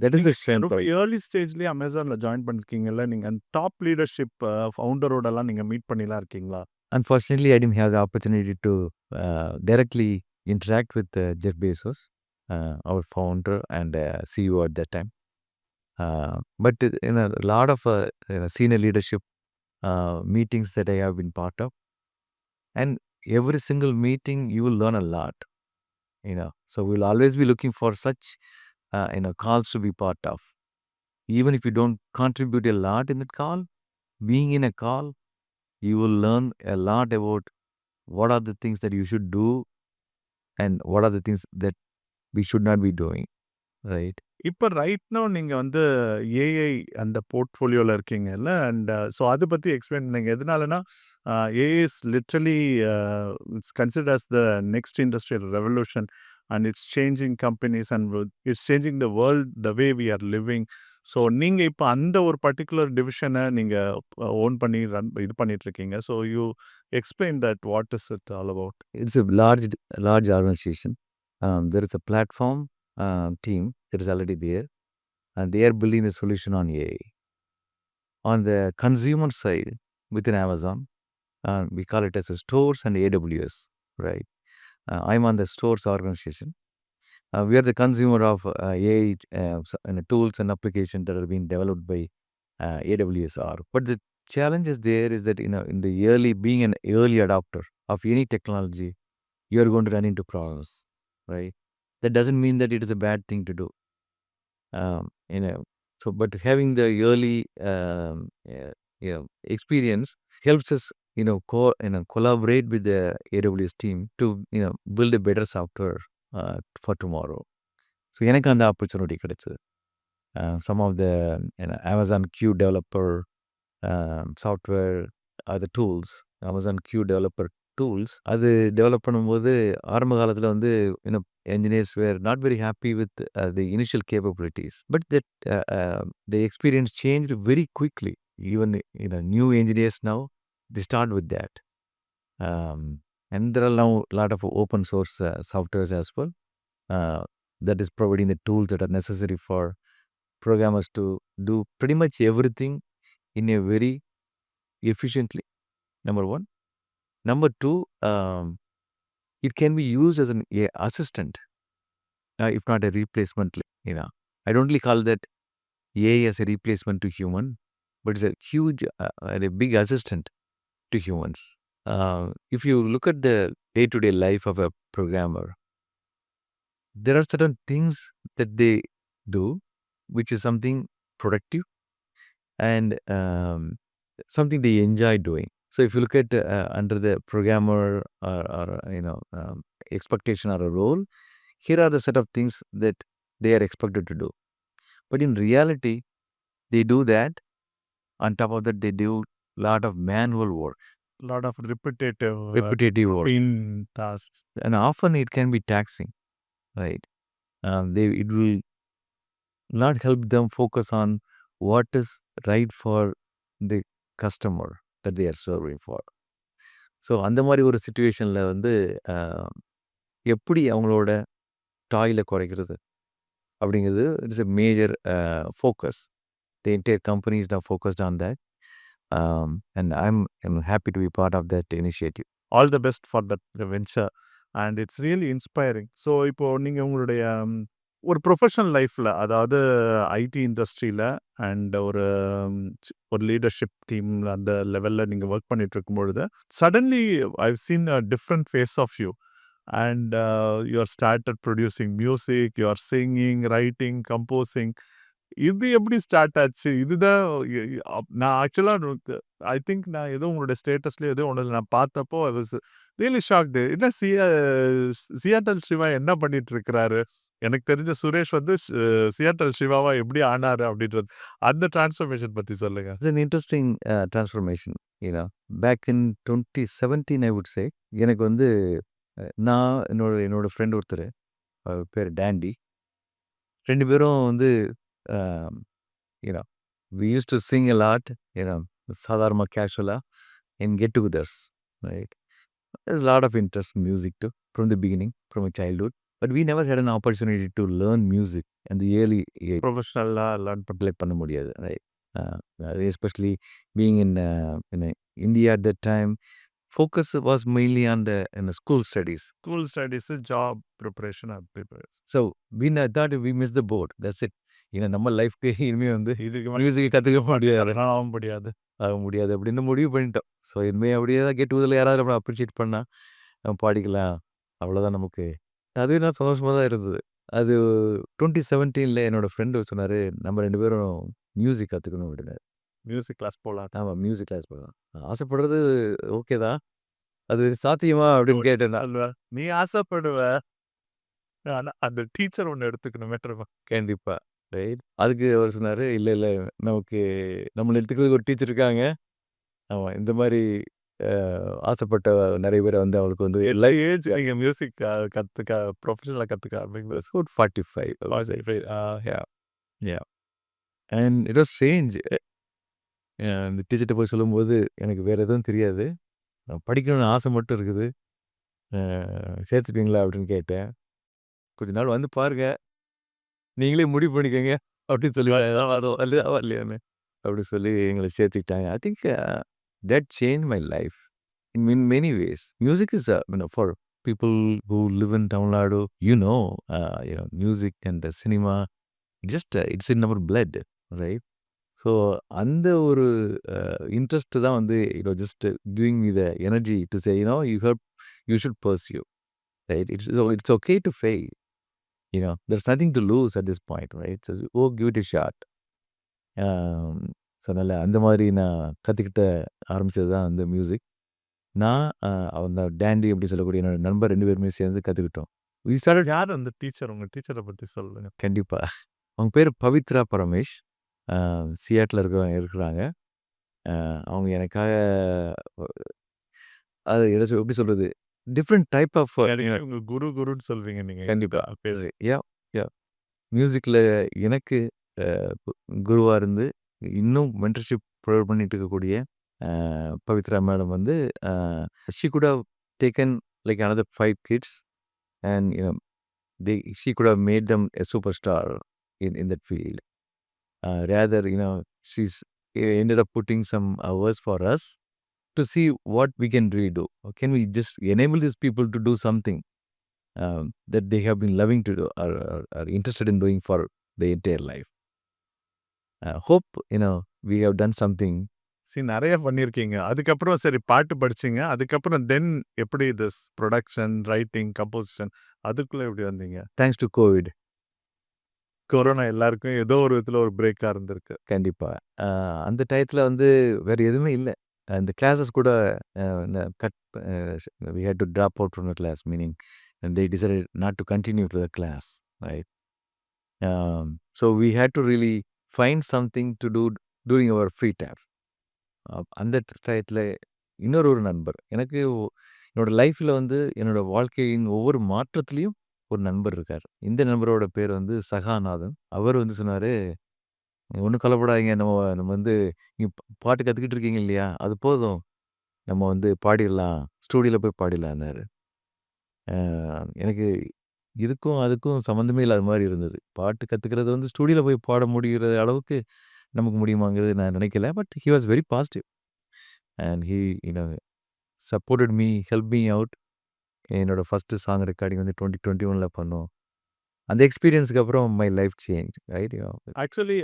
That is the strength. ரொம்ப early ஸ்டேஜ்லேயே அமேசானில் join பண்ணிருக்கீங்கல்ல, நீங்கள் அந்த டாப் லீடர்ஷிப் ஃபவுண்டரோடலாம் நீங்கள் மீட் பண்ணிலாம் இருக்கீங்களா? Unfortunately, I didn't have the opportunity to directly interact with Jeff Bezos, our founder and CEO at that time. But in a lot of senior leadership meetings that I have been part of, and every single meeting you will learn a lot. So we'll always be looking for such calls to be part of. Even if you don't contribute a lot in that call, being in a call, you will learn a lot about what are the things that you should do and what are the things that we should not be doing, right? இப்போ right now நீங்கள் வந்து AI அந்த போர்ட்ஃபோலியோவில் இருக்கீங்கல்ல, and so அதை பற்றி explain பண்ணுங்க. எதனாலனா AI is literally it's consider as the next industrial revolution and it's changing companies and it's changing the world the way we are living. So நீங்கள் இப்போ அந்த ஒரு பர்டிகுலர் டிவிஷனை நீங்கள் ஓன் பண்ணி இது பண்ணிட்டு இருக்கீங்க. So you explain that what is it all about. It's a large organization. There is a platform team that is already there, and they are building the solution on AI. On the consumer side, within Amazon, we call it as a stores and AWS, right? I'm on the stores organization. We are the consumer of AI tools and applications that are being developed by AWS. But the challenge is there is that in the being an early adopter of any technology, you are going to run into problems, right? That doesn't mean that it is a bad thing to do. So but having the early experience helps us collaborate with the AWS team to build a better software for tomorrow. So எனக்கு அந்த opportunity கிடைச்சது. Some of the Amazon Q developer software the tools, Amazon Q developer tools, அது develop பண்ணும்போது ஆரம்ப காலத்தில் வந்து engineers were not very happy with the initial capabilities, but that the experience changed very quickly. Even new engineers now, they start with that. And there are now a lot of open source softwares as well that is providing the tools that are necessary for programmers to do pretty much everything in a very efficiently, number one. Number two, it can be used as an assistant, if not a replacement. I don't really call that AI as a replacement to human, but it's a huge, a big assistant to humans. If you look at the day-to-day life of a programmer, there are certain things that they do, which is something productive and something they enjoy doing. So if you look at under the programmer or expectation or a role, here are the set of things that they are expected to do. But in reality, they do that. On top of that, they do a lot of manual work, lot of repetitive work, in tasks, and often it can be taxing, right? It will not help them focus on what is right for the customer that they are serving for. So அந்த மாதிரி ஒரு சுச்சுவேஷனில் வந்து எப்படி அவங்களோட டாயிலை குறைக்கிறது அப்படிங்கிறது it's a major focus. The entire company is now focused on that. And I'm happy to be part of that initiative. All the best for that venture and it's really inspiring. So இப்போ நீங்கள் உங்களுடைய ஒரு professional லைஃப்பில், அதாவது ID இண்டஸ்ட்ரியில் and ஒரு leadership டீமில் அந்த லெவலில் நீங்கள் ஒர்க் பண்ணிட்டு இருக்கும் பொழுது suddenly I've seen a different phase of you and you are started producing music, you are singing, writing, composing. இது எப்படி ஸ்டார்ட் ஆச்சு? இதுதான் நான் ஆக்சுவலாக ஐ திங்க் நான் ஏதோ உங்களோட ஸ்டேட்டஸ்லேயே ஏதோ ஒன்று நான் பார்த்தப்போ ஐ வாஸ் ரியலி ஷாக்டு. என்ன சியாட்டல் சிவா என்ன பண்ணிட்டு இருக்கிறாரு? எனக்கு தெரிஞ்ச சுரேஷ் வந்து சியாட்டல் சிவாவா எப்படி ஆனாரு அப்படின்றது, அந்த டிரான்ஸ்ஃபர்மேஷன் பற்றி சொல்லுங்க. It's an interesting transformation. Back in 2017, I would say, எனக்கு வந்து நான் என்னோட ஃப்ரெண்ட் ஒருத்தர் அவர் பேர் டாண்டி. 2 பேரும் வந்து you know we used to sing a lot, you know சாதாரணமாக கேஷுவலாக in get togethers, right? There's a lot of interest in music too, from the beginning, from my childhood. But we never had an opportunity to learn music and the early age. ப்ரொஃபஷனலாக learn Play பண்ண முடியாது, right? Especially being in India at that time, focus was mainly on the school studies. School studies job preparation அப்படி So we thought we missed the boat. That's it. ஏன்னா நம்ம லைஃப்க்கு இனிமே வந்து இதுக்கு மியூசிக் கற்றுக்க முடியாது, ஆக முடியாது. ஆக முடியாது அப்படின்னு முடிவு பண்ணிட்டோம். ஸோ இனிமே அப்படியே தான் கெட் டுகெதரில் யாராவது நம்ம அப்ரிஷியேட் பண்ணால் நம்ம பாடிக்கலாம், அவ்வளோதான் நமக்கு. அது நான் சந்தோஷமாக தான் இருந்தது. அது 2017 என்னோட ஃப்ரெண்டு சொன்னார், நம்ம 2 பேரும் மியூசிக் கற்றுக்கணும் அப்படின்னாரு. மியூசிக் கிளாஸ் போகலாம். ஆமாம், மியூசிக் கிளாஸ் போகலாம். ஆசைப்படுறது ஓகே தான், அது சாத்தியமா அப்படின்னு கேட்டேன் நான். சொல்லுவேன் நீ ஆசைப்படுவ, ஆனால் அந்த டீச்சர் ஒன்று எடுத்துக்கணுமே. கண்டிப்பாக, ரைட். அதுக்கு அவர் சொன்னார், இல்லை இல்லை, நமக்கு நம்மளை எடுத்துக்கிறதுக்கு ஒரு டீச்சர் இருக்காங்க. ஆமாம், இந்த மாதிரி ஆசைப்பட்ட நிறைய பேரை வந்து அவளுக்கு வந்து எல்லா ஏஜ் நீங்கள் மியூசிக் கற்றுக்க ப்ரொஃபஷனலாக கற்றுக்க ஆரம்பிங்க. 45. 45. Yeah. And it was strange. அந்த டீச்சர்கிட்ட போய் சொல்லும்போது எனக்கு வேறு எதுவும் தெரியாது, படிக்கணும்னு ஆசை மட்டும் இருக்குது, சேர்த்துப்பீங்களா அப்படின்னு கேட்டேன். கொஞ்ச நாள் வந்து பாருங்க, நீங்களே முடிவு பண்ணிக்கோங்க அப்படின்னு சொல்லி வரும் அல்ல வரலையான்னு அப்படி சொல்லி எங்களை சேர்த்துக்கிட்டாங்க. I think that changed my life in many ways. Music is for people who live in Tamil Nadu, music and the cinema, just it's in our blood, right? So அந்த ஒரு இன்ட்ரெஸ்ட் தான் வந்து just giving me the energy to say you should pursue, right? It's okay to fail, there's nothing to lose at this point, right? So give it a shot. So அதனால் அந்த மாதிரி நான் கற்றுக்கிட்ட ஆரம்பித்தது தான் அந்த மியூசிக். நான் அந்த டாண்டி அப்படி சொல்லக்கூடிய என்னோட நண்பர் 2 பேருமே சேர்ந்து கற்றுக்கிட்டோம். யார் அந்த டீச்சர்? உங்கள் டீச்சரை பற்றி சொல்லுங்க. கண்டிப்பாக, அவங்க பேர் பவித்ரா பரமேஷ், சியாட்டில் இருக்கிறாங்க. அவங்க எனக்காக அது எப்படி சொல்கிறது, டிஃப்ரெண்ட் டைப் ஆஃப் உங்கள் குருன்னு சொல்வீங்க நீங்கள். கண்டிப்பாக பேசி யா மியூசிக்கில் எனக்கு குருவாக இருந்து இன்னும் மென்டர்ஷிப் ப்ரொவைட் பண்ணிட்டு இருக்கக்கூடிய பவித்ரா மேடம் வந்து she could have taken like another 5 kids and she could have made them a superstar in that field. Rather, she's ended up putting some hours for us to see what we can really do. Can we just enable these people to do something that they have been loving to do or are interested in doing for the entire life? Hope, we have done something. நிறைய பண்ணியிருக்கீங்க. அதுக்கப்புறம் சரி பாட்டு படிச்சிங்க, அதுக்கப்புறம் தென் எப்படி this production, writing, composition அதுக்குள்ளே எப்படி வந்தீங்க? Thanks to Covid. கொரோனா எல்லாருக்கும் ஏதோ ஒரு விதத்தில் ஒரு பிரேக்காக இருந்திருக்கு. கண்டிப்பாக அந்த டயத்தில் வந்து வேறு எதுவுமே இல்லை. அந்த கிளாஸஸ் கூட cut, we had to drop out from the class, meaning they decided not to continue to the class, right? So we had to really find something to do during our free time. அந்த டயத்தில் இன்னொரு நண்பர் எனக்கு என்னோட லைஃப்பில் வந்து என்னோட வாழ்க்கையின் ஒவ்வொரு மாற்றத்துலேயும் ஒரு நண்பர் இருக்கார். இந்த நண்பரோட பேர் வந்து சகாநாதன். அவர் வந்து சொன்னார், ஒன்றும் கவலைப்படாதீங்க, நம்ம வந்து நீங்கள் பாட்டு கற்றுக்கிட்டு இருக்கீங்க இல்லையா, அது போதும், நம்ம வந்து பாடிடலாம், ஸ்டூடியோவில் போய் பாடிடலான்னாரு. எனக்கு இதுக்கும் அதுக்கும் சம்மந்தமே இல்லாத மாதிரி இருந்தது. பாட்டு கற்றுக்கிறது வந்து ஸ்டூடியோவில் போய் பாட முடிகிற அளவுக்கு நமக்கு முடியுமாங்கிறது நான் நினைக்கல. But he was very positive and he supported me, helped me out. என்னோட ஃபஸ்ட்டு சாங் ரெக்கார்டிங் வந்து 2021 பண்ணோம். அந்த எக்ஸ்பீரியன்ஸுக்கு அப்புறம் my life change, right? Actually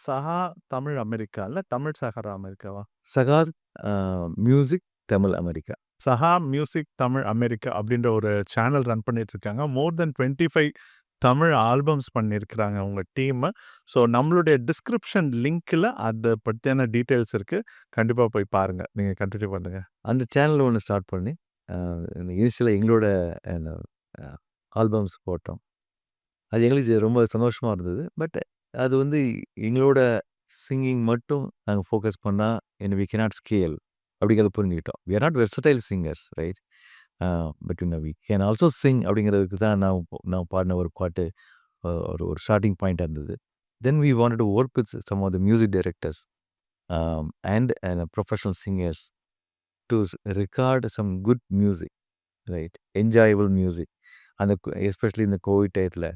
Saha Tamil America இல்லை, தமிழ் சஹரா அமெரிக்காவா? சகா மியூசிக் தமிழ் அமெரிக்கா. சஹா மியூசிக் தமிழ் அமெரிக்கா அப்படின்ற ஒரு சேனல் ரன் பண்ணிட்டு இருக்காங்க. மோர் தென் 25 தமிழ் ஆல்பம்ஸ் பண்ணியிருக்கிறாங்க உங்கள் டீமு. ஸோ நம்மளுடைய டிஸ்கிரிப்ஷன் லிங்க்கில் அதை பற்றியான டீட்டெயில்ஸ் இருக்குது, கண்டிப்பாக போய் பாருங்கள். நீங்கள் கண்டினியூ பண்ணுங்கள். அந்த சேனல் ஒன்று ஸ்டார்ட் பண்ணி இனிஷியலாக எங்களோட ஆல்பம்ஸ் போட்டோம். அது எங்களுக்கு ரொம்ப சந்தோஷமாக இருந்தது. பட் அது வந்து எங்களோட சிங்கிங் மட்டும் நாங்கள் ஃபோக்கஸ் பண்ணால் வி கேனாட் ஸ்கேல் அப்படிங்கிறத புரிஞ்சுக்கிட்டோம். We are not versatile singers, right? between a week. Can also sing அப்படிங்கிறதுக்கு தான் நான் பாடின ஒரு பாட்டு ஒரு ஸ்டார்டிங் பாயிண்டாக இருந்தது. Then we wanted to work with some of the music directors and professional singers to record some good music, right? Enjoyable music. அந்த especially இந்த கோவிட் டயத்தில்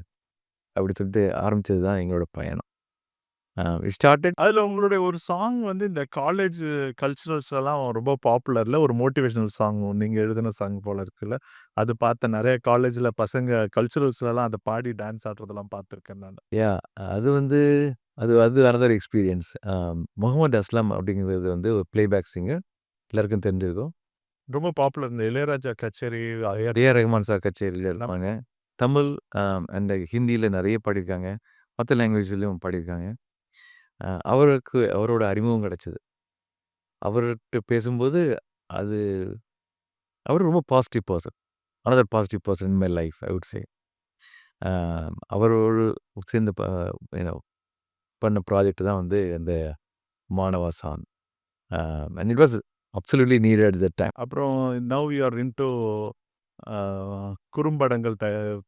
அப்படி சொல்லிட்டு ஆரம்பித்தது தான் எங்களோட பயணம். It started. அதில் உங்களுடைய ஒரு சாங் வந்து இந்த காலேஜ் கல்ச்சுரல்ஸ்லாம் ரொம்ப பாப்புலரில் ஒரு மோட்டிவேஷனல் சாங் நீங்கள் எழுதின சாங் போல் இருக்குல்ல, அது பார்த்த நிறைய காலேஜில் பசங்க கல்ச்சுரல்ஸ்லாம் அதை பாடி டான்ஸ் ஆடுறதெல்லாம் பார்த்துருக்கேன் நான். யா அது வந்து அது அனதர் எக்ஸ்பீரியன்ஸ். முகமது அஸ்லாம் அப்படிங்கிறது வந்து ஒரு பிளேபேக் சிங்கர், எல்லாருக்கும் தெரிஞ்சிருக்கும். ரொம்ப பாப்புலர் இந்த இளையராஜா கச்சேரி, ஏஆர் ரஹ்மான் சார் கச்சேரியில் இருப்பாங்க. தமிழ் அண்ட் ஹிந்தியில் நிறைய பாடியிருக்காங்க, மற்ற லாங்குவேஜ்லேயும் பாடியிருக்காங்க. அவரோட அறிமுகம் கிடைச்சது. அவர்கிட்ட பேசும்போது அவர் ரொம்ப positive person, another positive person in my life I would say. அவரோடு சேர்ந்து பண்ண ப்ராஜெக்ட் தான் வந்து இந்த மாணவா song. And it was absolutely needed at that time. அப்புறம் நவ் யூ ஆர் இன்டு குறும்படங்கள்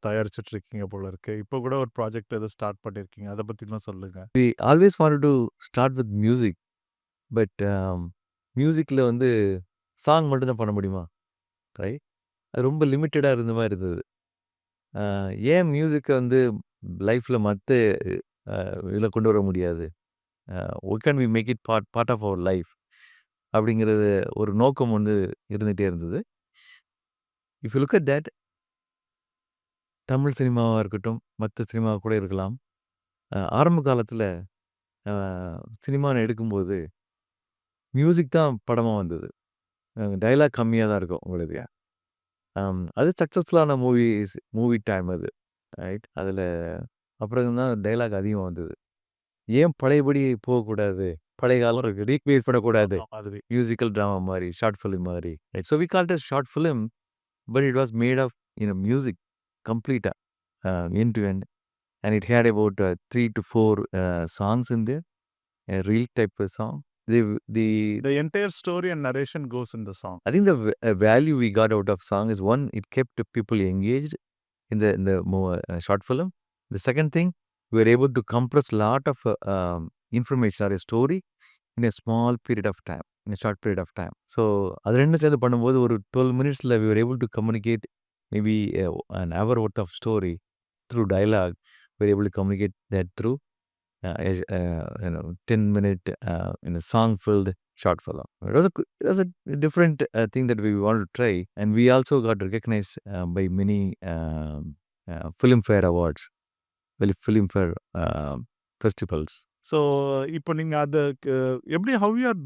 தயாரிச்சுட்டு இருக்கீங்க போல இருக்கு. இப்போ கூட ஒரு ப்ராஜெக்ட் எதுவும் ஸ்டார்ட் பண்ணியிருக்கீங்க, அதை பற்றிலாம் சொல்லுங்கள். We always wanted to start with music, but மியூசிக்கில் வந்து சாங் மட்டும்தான் பண்ண முடியுமா, ரைட்? அது ரொம்ப லிமிட்டடாக இருந்த மாதிரி இருந்தது. ஏன் மியூசிக்கை வந்து லைஃப்பில் மற்ற இதில் கொண்டு வர முடியாது? Why can we make it part of our life அப்படிங்கிறது ஒரு நோக்கம் வந்து இருந்துகிட்டே இருந்தது. If you look at that, Tamil சினிமாவாக இருக்கட்டும், மற்ற சினிமாவாக கூட இருக்கலாம், ஆரம்ப காலத்தில் சினிமான்னு எடுக்கும்போது மியூசிக் தான் படமாக வந்தது. டைலாக் கம்மியாக தான் இருக்கும் உங்களுக்கு. அது சக்ஸஸ்ஃபுல்லான மூவி டைம் அது, ரைட்? அதில் அப்புறம் தான் டைலாக் அதிகமாக வந்தது. ஏன் பழையபடி போகக்கூடாது, பழைய காலம் இருக்குது, ரீக்ரியேட் பண்ணக்கூடாது, மியூசிக்கல் ட்ராமா மாதிரி, ஷார்ட் ஃபிலிம் மாதிரி, right? So we called it short film, but it was made of music கம்ப்ளீட்டாக, end to end, and it had about 3 to 4 songs in there, a reel type of song. The entire story and narration goes in the song. I think the value we got out of song is, one, it kept people engaged in the short film. The second thing, we were able to compress a lot of information or a story in a small period of time, in a short period of time. So அது ரெண்டும் சேர்ந்து பண்ணும்போது ஒரு 12 minutesல we were able to communicate maybe an hour worth of story through dialogue. We were able to communicate that through 10-minute song-filled short film. It was a different thing that we wanted to try, and we also got recognized by many Filmfare awards, Filmfare festivals. So இப்போ நீங்கள் அதுக்கு எப்படி, how you are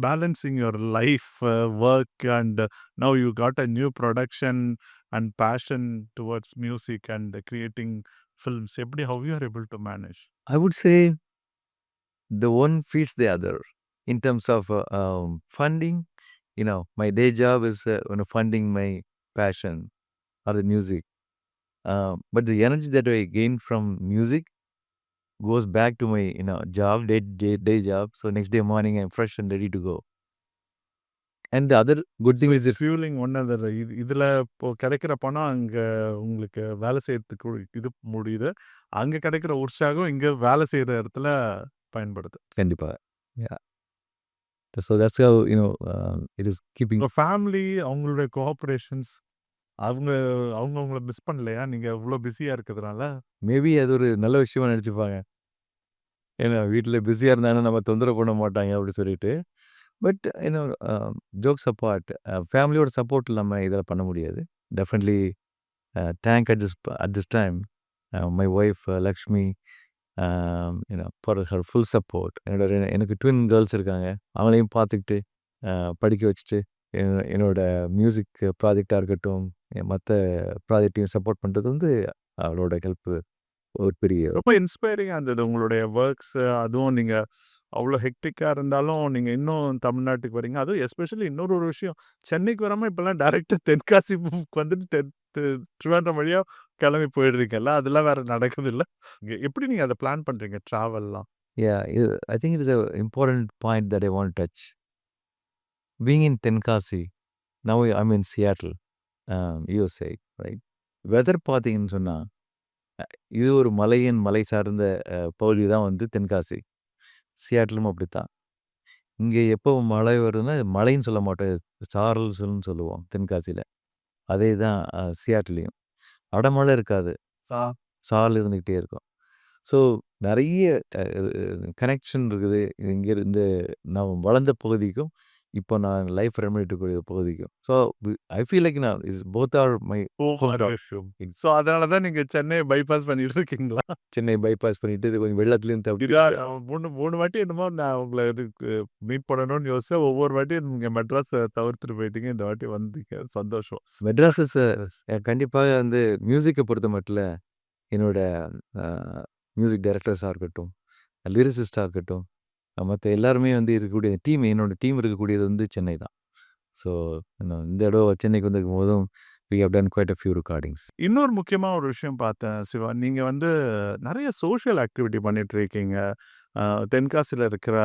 balancing your life, work, and now you got a new production and passion towards music and creating films, எப்படி, how you are able to manage? I would say the one feeds the other in terms of funding. My day job is funding my passion or the music, but the energy that I gain from music goes back to my job, day job. So next day morning I'm fresh and ready to go. And the other good thing is fueling one another. இதில் இப்போ கிடைக்கிற பணம் அங்கே உங்களுக்கு வேலை செய்யறதுக்கு இது முடியுது, அங்கே கிடைக்கிற உற்சாகம் இங்கே வேலை செய்கிற இடத்துல பயன்படுது. கண்டிப்பாக. So that's how it is keeping. Family, அவங்களுடைய கோஆப்ரேஷன்ஸ், அவங்கள மிஸ் பண்ணலையா நீங்கள் இவ்வளோ பிஸியாக இருக்கிறதுனால? மேபி அது ஒரு நல்ல விஷயமா நினச்சிப்பாங்க. ஏன்னா வீட்டில் பிஸியாக இருந்தாங்கன்னா நம்ம தொந்தரவு பண்ண மாட்டாங்க அப்படி சொல்லிட்டு. பட் ஜோக்ஸ் அப்பார்ட், ஃபேமிலியோட சப்போர்ட் இல்லாமல் இதில் பண்ண முடியாது. Definitely thank at this time my wife Lakshmi for her full support. எனக்கு ட்வின் கேர்ள்ஸ் இருக்காங்க, அவங்களையும் பார்த்துக்கிட்டு படிக்க வச்சுட்டு என்னோட மியூசிக் ப்ராஜெக்டாக இருக்கட்டும், மற்ற ப்ராஜெக்டையும் சப்போர்ட் பண்ணுறது வந்து அவளோட ஹெல்ப்பு ஒரு பெரிய. ரொம்ப இன்ஸ்பைரிங்காக இருந்தது உங்களுடைய ஒர்க்ஸ். அதுவும் நீங்கள் அவ்வளோ ஹெக்டிக்காக இருந்தாலும் நீங்கள் இன்னும் தமிழ்நாட்டுக்கு வரீங்க. அதுவும் எஸ்பெஷலி இன்னொரு ஒரு விஷயம், சென்னைக்கு வராமல் இப்போல்லாம் டைரெக்டாக தென்காசி வந்துட்டு திருவாரூர் வழியாக கிளம்பி போயிடுறீங்கல்ல, அதெல்லாம் வேறு நடக்குது இல்லை? எப்படி நீங்கள் அதை பிளான் பண்ணுறீங்க ட்ராவல்லாம்? I think it is an important point that I want to touch. Being in Tenkasi, now I'm in Seattle. USA, right? Weather பார்த்தீங்கன்னு சொன்னா, இது ஒரு மலை சார்ந்த பகுதி தான் வந்து தென்காசி. சியாட்டிலும் அப்படித்தான். இங்க எப்போ மழை வருதுன்னா, மழைன்னு சொல்ல மாட்டோம். சாரல்ஸ்ன்னு சொல்லுவோம் தென்காசியில. அதே தான் சியாட்டிலயும். அடமழை இருக்காது. சா சாரல் இருந்துகிட்டே இருக்கும். ஸோ நெறைய அ கனெக்ஷன் இருக்குது. இங்கேருந்து நான் வளர்ந்த பகுதிக்கும், இப்போ நான் லைஃப் ரன் பகுதிக்கும். ஸோ ஐ ஃபீல் லைக் நான் is both are my home town. So அதனால தான் நீங்க சென்னைய பைபாஸ் பண்ணிட்டு இருக்கீங்களா? சென்னை பைபாஸ் பண்ணிட்டு இது கொஞ்சம் வெள்ளத்துலேயும் இதா தப்பிச்சு 3 வாட்டி என்னமோ நான் உங்கள மீட் பண்ணணும்னு யோசிச்சேன். ஒவ்வொரு வாட்டியும் நீங்க மெட்ராஸ தவிர்த்துட்டு போயிட்டீங்க. இந்த வாட்டி வந்தீங்க. சந்தோஷம். மெட்ராஸ் இஸ் கண்டிப்பாக வந்து மியூசிக்கை பொறுத்த மட்டில என்னோட அ மியூசிக் டைரக்டர்ஸா இருக்கட்டும், லிரிசிஸ்ட்டா இருக்கட்டும், மத்த எல்லாருமே வந்து இருக்கக்கூடிய டீம் என்னோட டீம் இருக்கக்கூடியது வந்து சென்னை தான். ஸோ நான் இந்த தடவ சென்னைக்கு வந்திருக்கும்போதும் we have done quite a few recordings. இன்னொரு முக்கியமா ஒரு விஷயம் பார்த்தேன் சிவா. நீங்க வந்து நெறைய சோஷியல் ஆக்டிவிட்டி பண்ணிட்டு இருக்கீங்க. அ தென்காசியில இருக்கிற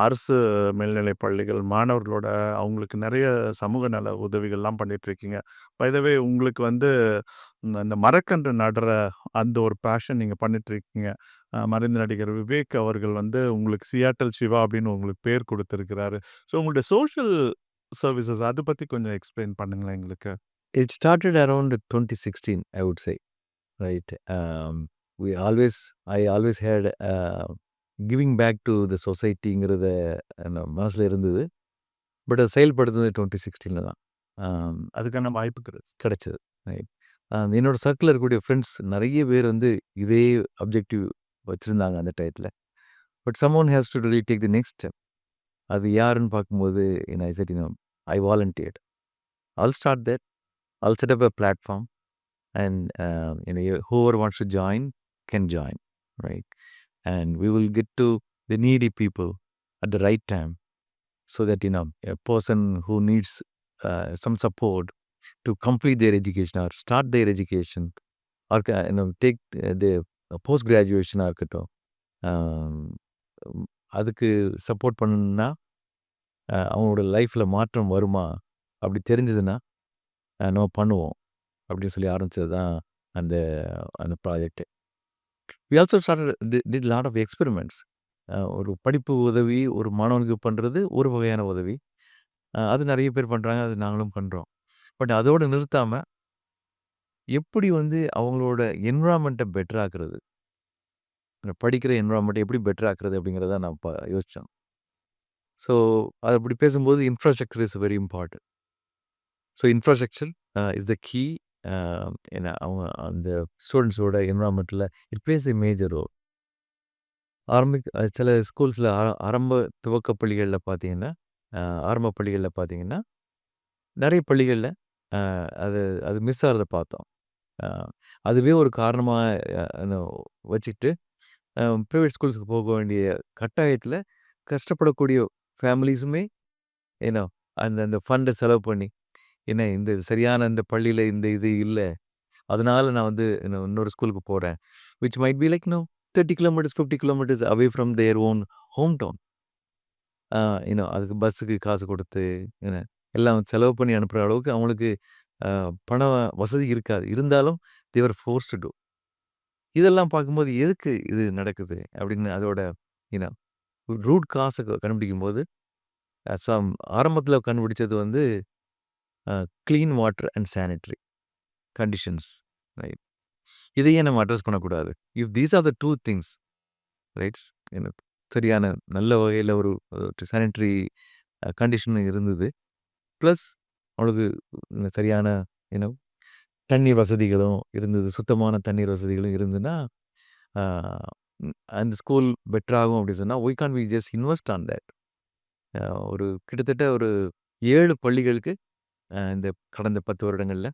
அரசு மேல்நிலைப் பள்ளிகள் மாணவர்களோட அவங்களுக்கு நெறைய சமூக நல உதவிகள்லாம் பண்ணிட்டு இருக்கீங்க. பை த வே உங்களுக்கு வந்து இந்த மரக்கன்று நடுற அந்த ஒரு பேஷன் நீங்க பண்ணிட்டு இருக்கீங்க. மறைந்த நடிகர் விவேக் அவர்கள் வந்து உங்களுக்கு சியாட்டல் சிவா அப்படின்னு உங்களுக்கு பேர் குடுத்திருக்கிறாரு. ஸோ உங்களுடைய சோஷியல் சர்வீசஸ் அத பத்தி கொஞ்சம் எக்ஸ்பிளைன் பண்ணுங்களேன் எங்களுக்கு. It started around 2016 I would say, right? We always I always had giving back to the சொசைட்டிங்கிறத மனசுல இருந்தது. பட் அத செயல்படுத்துனது 2016ல தான். அதுக்கான வாய்ப்பு கிடைச்சது. ரைட். என்னோட சர்க்கிள்ல இருக்கக்கூடிய ஃப்ரெண்ட்ஸ் நெறைய பேர் வந்து இதே அப்ஜெக்டிவ் வச்சிருந்தாங்க அந்த டயத்துல. But someone has to really take the next step. அது யாருன்னு பார்க்கும்போது I said I volunteered. I'll start that. I'll set up a platform and whoever wants to join can join, right? And we will get to the needy people at the right time so that a person who needs some support to complete their education or start their education or take the post graduation இருக்கட்டும், ஆம், அதுக்கு support பண்ணணும்னா அவங்களோட லைஃப்ல மாற்றம் வருமா அப்படி தெரிஞ்சதுன்னா நம்ம பண்ணுவோம் அப்படின்னு சொல்லி ஆரம்பிச்சது தான் அந்த அந்த project. We also did lot of experiments. ஒரு படிப்பு உதவி ஒரு மாணவனுக்கு பண்ணுறது ஒரு வகையான உதவி. அது நிறைய பேர் பண்ணுறாங்க, அது நாங்களும் பண்ணுறோம். பட் அதோடு நிறுத்தாமல் எப்படி வந்து அவங்களோட என்விரான்மெண்ட்டை பெட்டர் ஆக்குறது, படிக்கிற என்விரான்மெண்ட்டை எப்படி பெட்டர் ஆக்குறது அப்படிங்கிறத நான் யோசித்தோம். ஸோ அது அப்படி பேசும்போது infrastructure is very important. So infrastructure is the key. ஏன்னா அவங்க அந்த ஸ்டூடெண்ட்ஸோட என்விரான்மெண்ட்டில் it plays a major role. சில ஸ்கூல்ஸில் ஆரம்ப துவக்க பள்ளிகளில் பார்த்தீங்கன்னா, ஆரம்ப பள்ளிகளில் பார்த்தீங்கன்னா நிறைய பள்ளிகளில் அது அது மிஸ் ஆகிறத பார்த்தோம். அதுவே ஒரு காரணமாக வச்சுக்கிட்டு ப்ரைவேட் ஸ்கூல்ஸுக்கு போக வேண்டிய கட்டாயத்தில் கஷ்டப்படக்கூடிய ஃபேமிலிஸுமே ஏன்னோ அந்த அந்த ஃபண்டை செலவு பண்ணி என்ன இந்த சரியான இந்த பள்ளியில் இந்த இது இல்லை, அதனால நான் வந்து இன்னொரு ஸ்கூலுக்கு போகிறேன், which might be like 30 kilometres 50 kilometres away from their own home town. அதுக்கு பஸ்ஸுக்கு காசு கொடுத்து என்ன எல்லாம் செலவு பண்ணி அனுப்புகிற அளவுக்கு அவங்களுக்கு பண வசதி இருக்காது. இருந்தாலும் தேவர் ஃபோர்ஸ் டு டூ. இதெல்லாம் பார்க்கும்போது எதுக்கு இது நடக்குது அப்படின்னு அதோட யூனோ ரூட் காசை கண்டுபிடிக்கும்போது ஆரம்பத்தில் கண்டுபிடிச்சது வந்து clean water and sanitary conditions, right? இதையே நம்ம அட்ரஸ் பண்ணக்கூடாது. If these are the two things, rights, சரியான நல்ல வகையில் ஒரு சானிட்டரி கண்டிஷன் இருந்தது, ப்ளஸ் அவங்களுக்கு சரியான தண்ணீர் வசதிகளும் இருந்தது, சுத்தமான தண்ணீர் வசதிகளும் இருந்ததுன்னா அந்த ஸ்கூல் பெட்டராகும் அப்படின்னு சொன்னால் why can we just invest on that. ஒரு கிட்டத்தட்ட ஒரு 7 பள்ளிகளுக்கு இந்த கடந்த 10 வருடங்களில்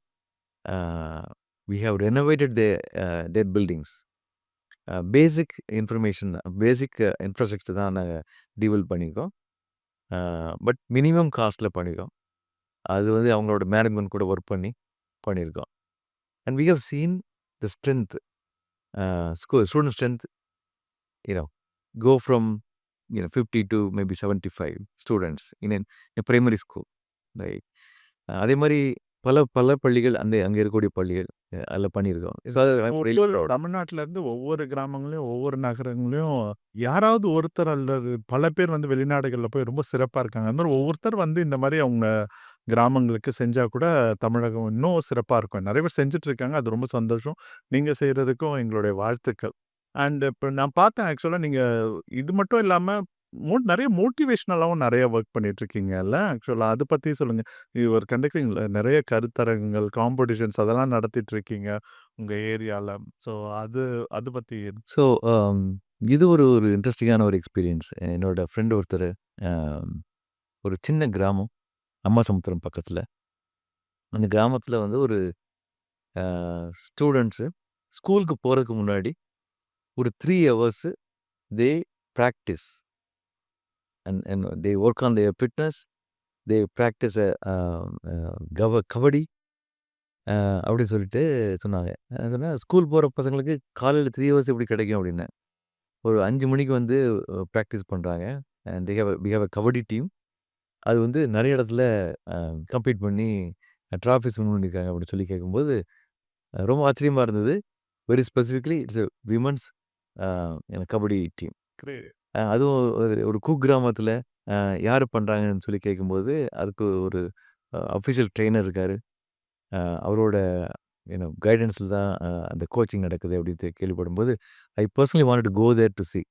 we have renovated their buildings. Basic information basic infrastructure தான் நாங்கள் டெவலப் பண்ணியிருக்கோம். பட் மினிமம் காஸ்ட்டில் பண்ணியிருக்கோம். அது வந்து அவங்களோட மேனேஜ்மெண்ட் கூட ஒர்க் பண்ணியிருக்கோம். And we have seen the strength, student strength go from 50 to maybe 75 students in a primary school, right? அதே மாதிரி பல பல பள்ளிகள் அங்கே இருக்கக்கூடிய பள்ளிகள் அதில் பண்ணியிருக்கோம். ஸோ அது ஒவ்வொரு தமிழ்நாட்டுல இருந்து ஒவ்வொரு கிராமங்களையும், ஒவ்வொரு நகரங்களையும் யாராவது ஒருத்தர் அல்லது பல பேர் வந்து வெளிநாடுகள்ல போய் ரொம்ப சிறப்பா இருக்காங்க. அந்த மாரி ஒவ்வொருத்தர் வந்து இந்த மாரி அவங்க கிராமங்களுக்கு செஞ்சா கூட தமிழகம் இன்னும் சிறப்பா இருக்கும். நெறைய பேர் செஞ்சுட்டு இருக்காங்க. அது ரொம்ப சந்தோஷம். நீங்க செய்றதுக்கும் எங்களுடைய வாழ்த்துக்கள். அண்ட் இப்ப நான் பார்த்தேன் ஆக்சுவலா நீங்க இது மட்டும் இல்லாம நெறைய மோட்டிவேஷனலாவும் நெறைய வொர்க் பண்ணிட்டு இருக்கீங்கல்ல. ஆக்சுவலா அத பத்தி சொல்லுங்க. ஒரு கண்டக்டிங் நெறைய கருத்தரங்குகள், காம்படிஷன்ஸ் அதெல்லாம் நடத்திட்டு இருக்கீங்க உங்க ஏரியால. ஸோ அது அது பத்தி ஸோ இது ஒரு இன்ட்ரெஸ்டிங்கான ஒரு எக்ஸ்பீரியன்ஸ். என்னோட ஃப்ரெண்ட் ஒருத்தர் ஒரு சின்ன கிராமம் அம்மாசமுத்திரம் பக்கத்தில். அந்த கிராமத்தில் வந்து ஒரு ஸ்டூடெண்ட்ஸு ஸ்கூலுக்கு போகிறதுக்கு முன்னாடி ஒரு 3 hours they practice and they work on their fitness. They practice kabaddi அப்படின்னு சொல்லிட்டு சொன்னாங்க. சொன்னால் ஸ்கூல் போகிற பசங்களுக்கு காலையில் 3 ஹவர்ஸ் எப்படி கிடைக்கும் அப்படின்னேன். ஒரு 5 மணிக்கு வந்து ப்ராக்டிஸ் பண்ணுறாங்க. And we have a kabaddi team. அது வந்து நிறைய இடத்துல கம்ப்ளீட் பண்ணி ட்ராஃபிஸ் வின் பண்ணியிருக்காங்க அப்படின்னு சொல்லி கேட்கும்போது ரொம்ப ஆச்சரியமாக இருந்தது. Very specifically it's a women's kabaddi team. அதுவும் ஒரு குக்கிராமத்தில் யார் பண்ணுறாங்கன்னு சொல்லி கேட்கும்போது அதுக்கு ஒரு அஃபிஷியல் ட்ரெயினர் இருக்கார். அவரோட கைடன்ஸில் தான் அந்த கோச்சிங் நடக்குது அப்படின்னு கேள்விப்படும்போது I personally wanted to go there to see.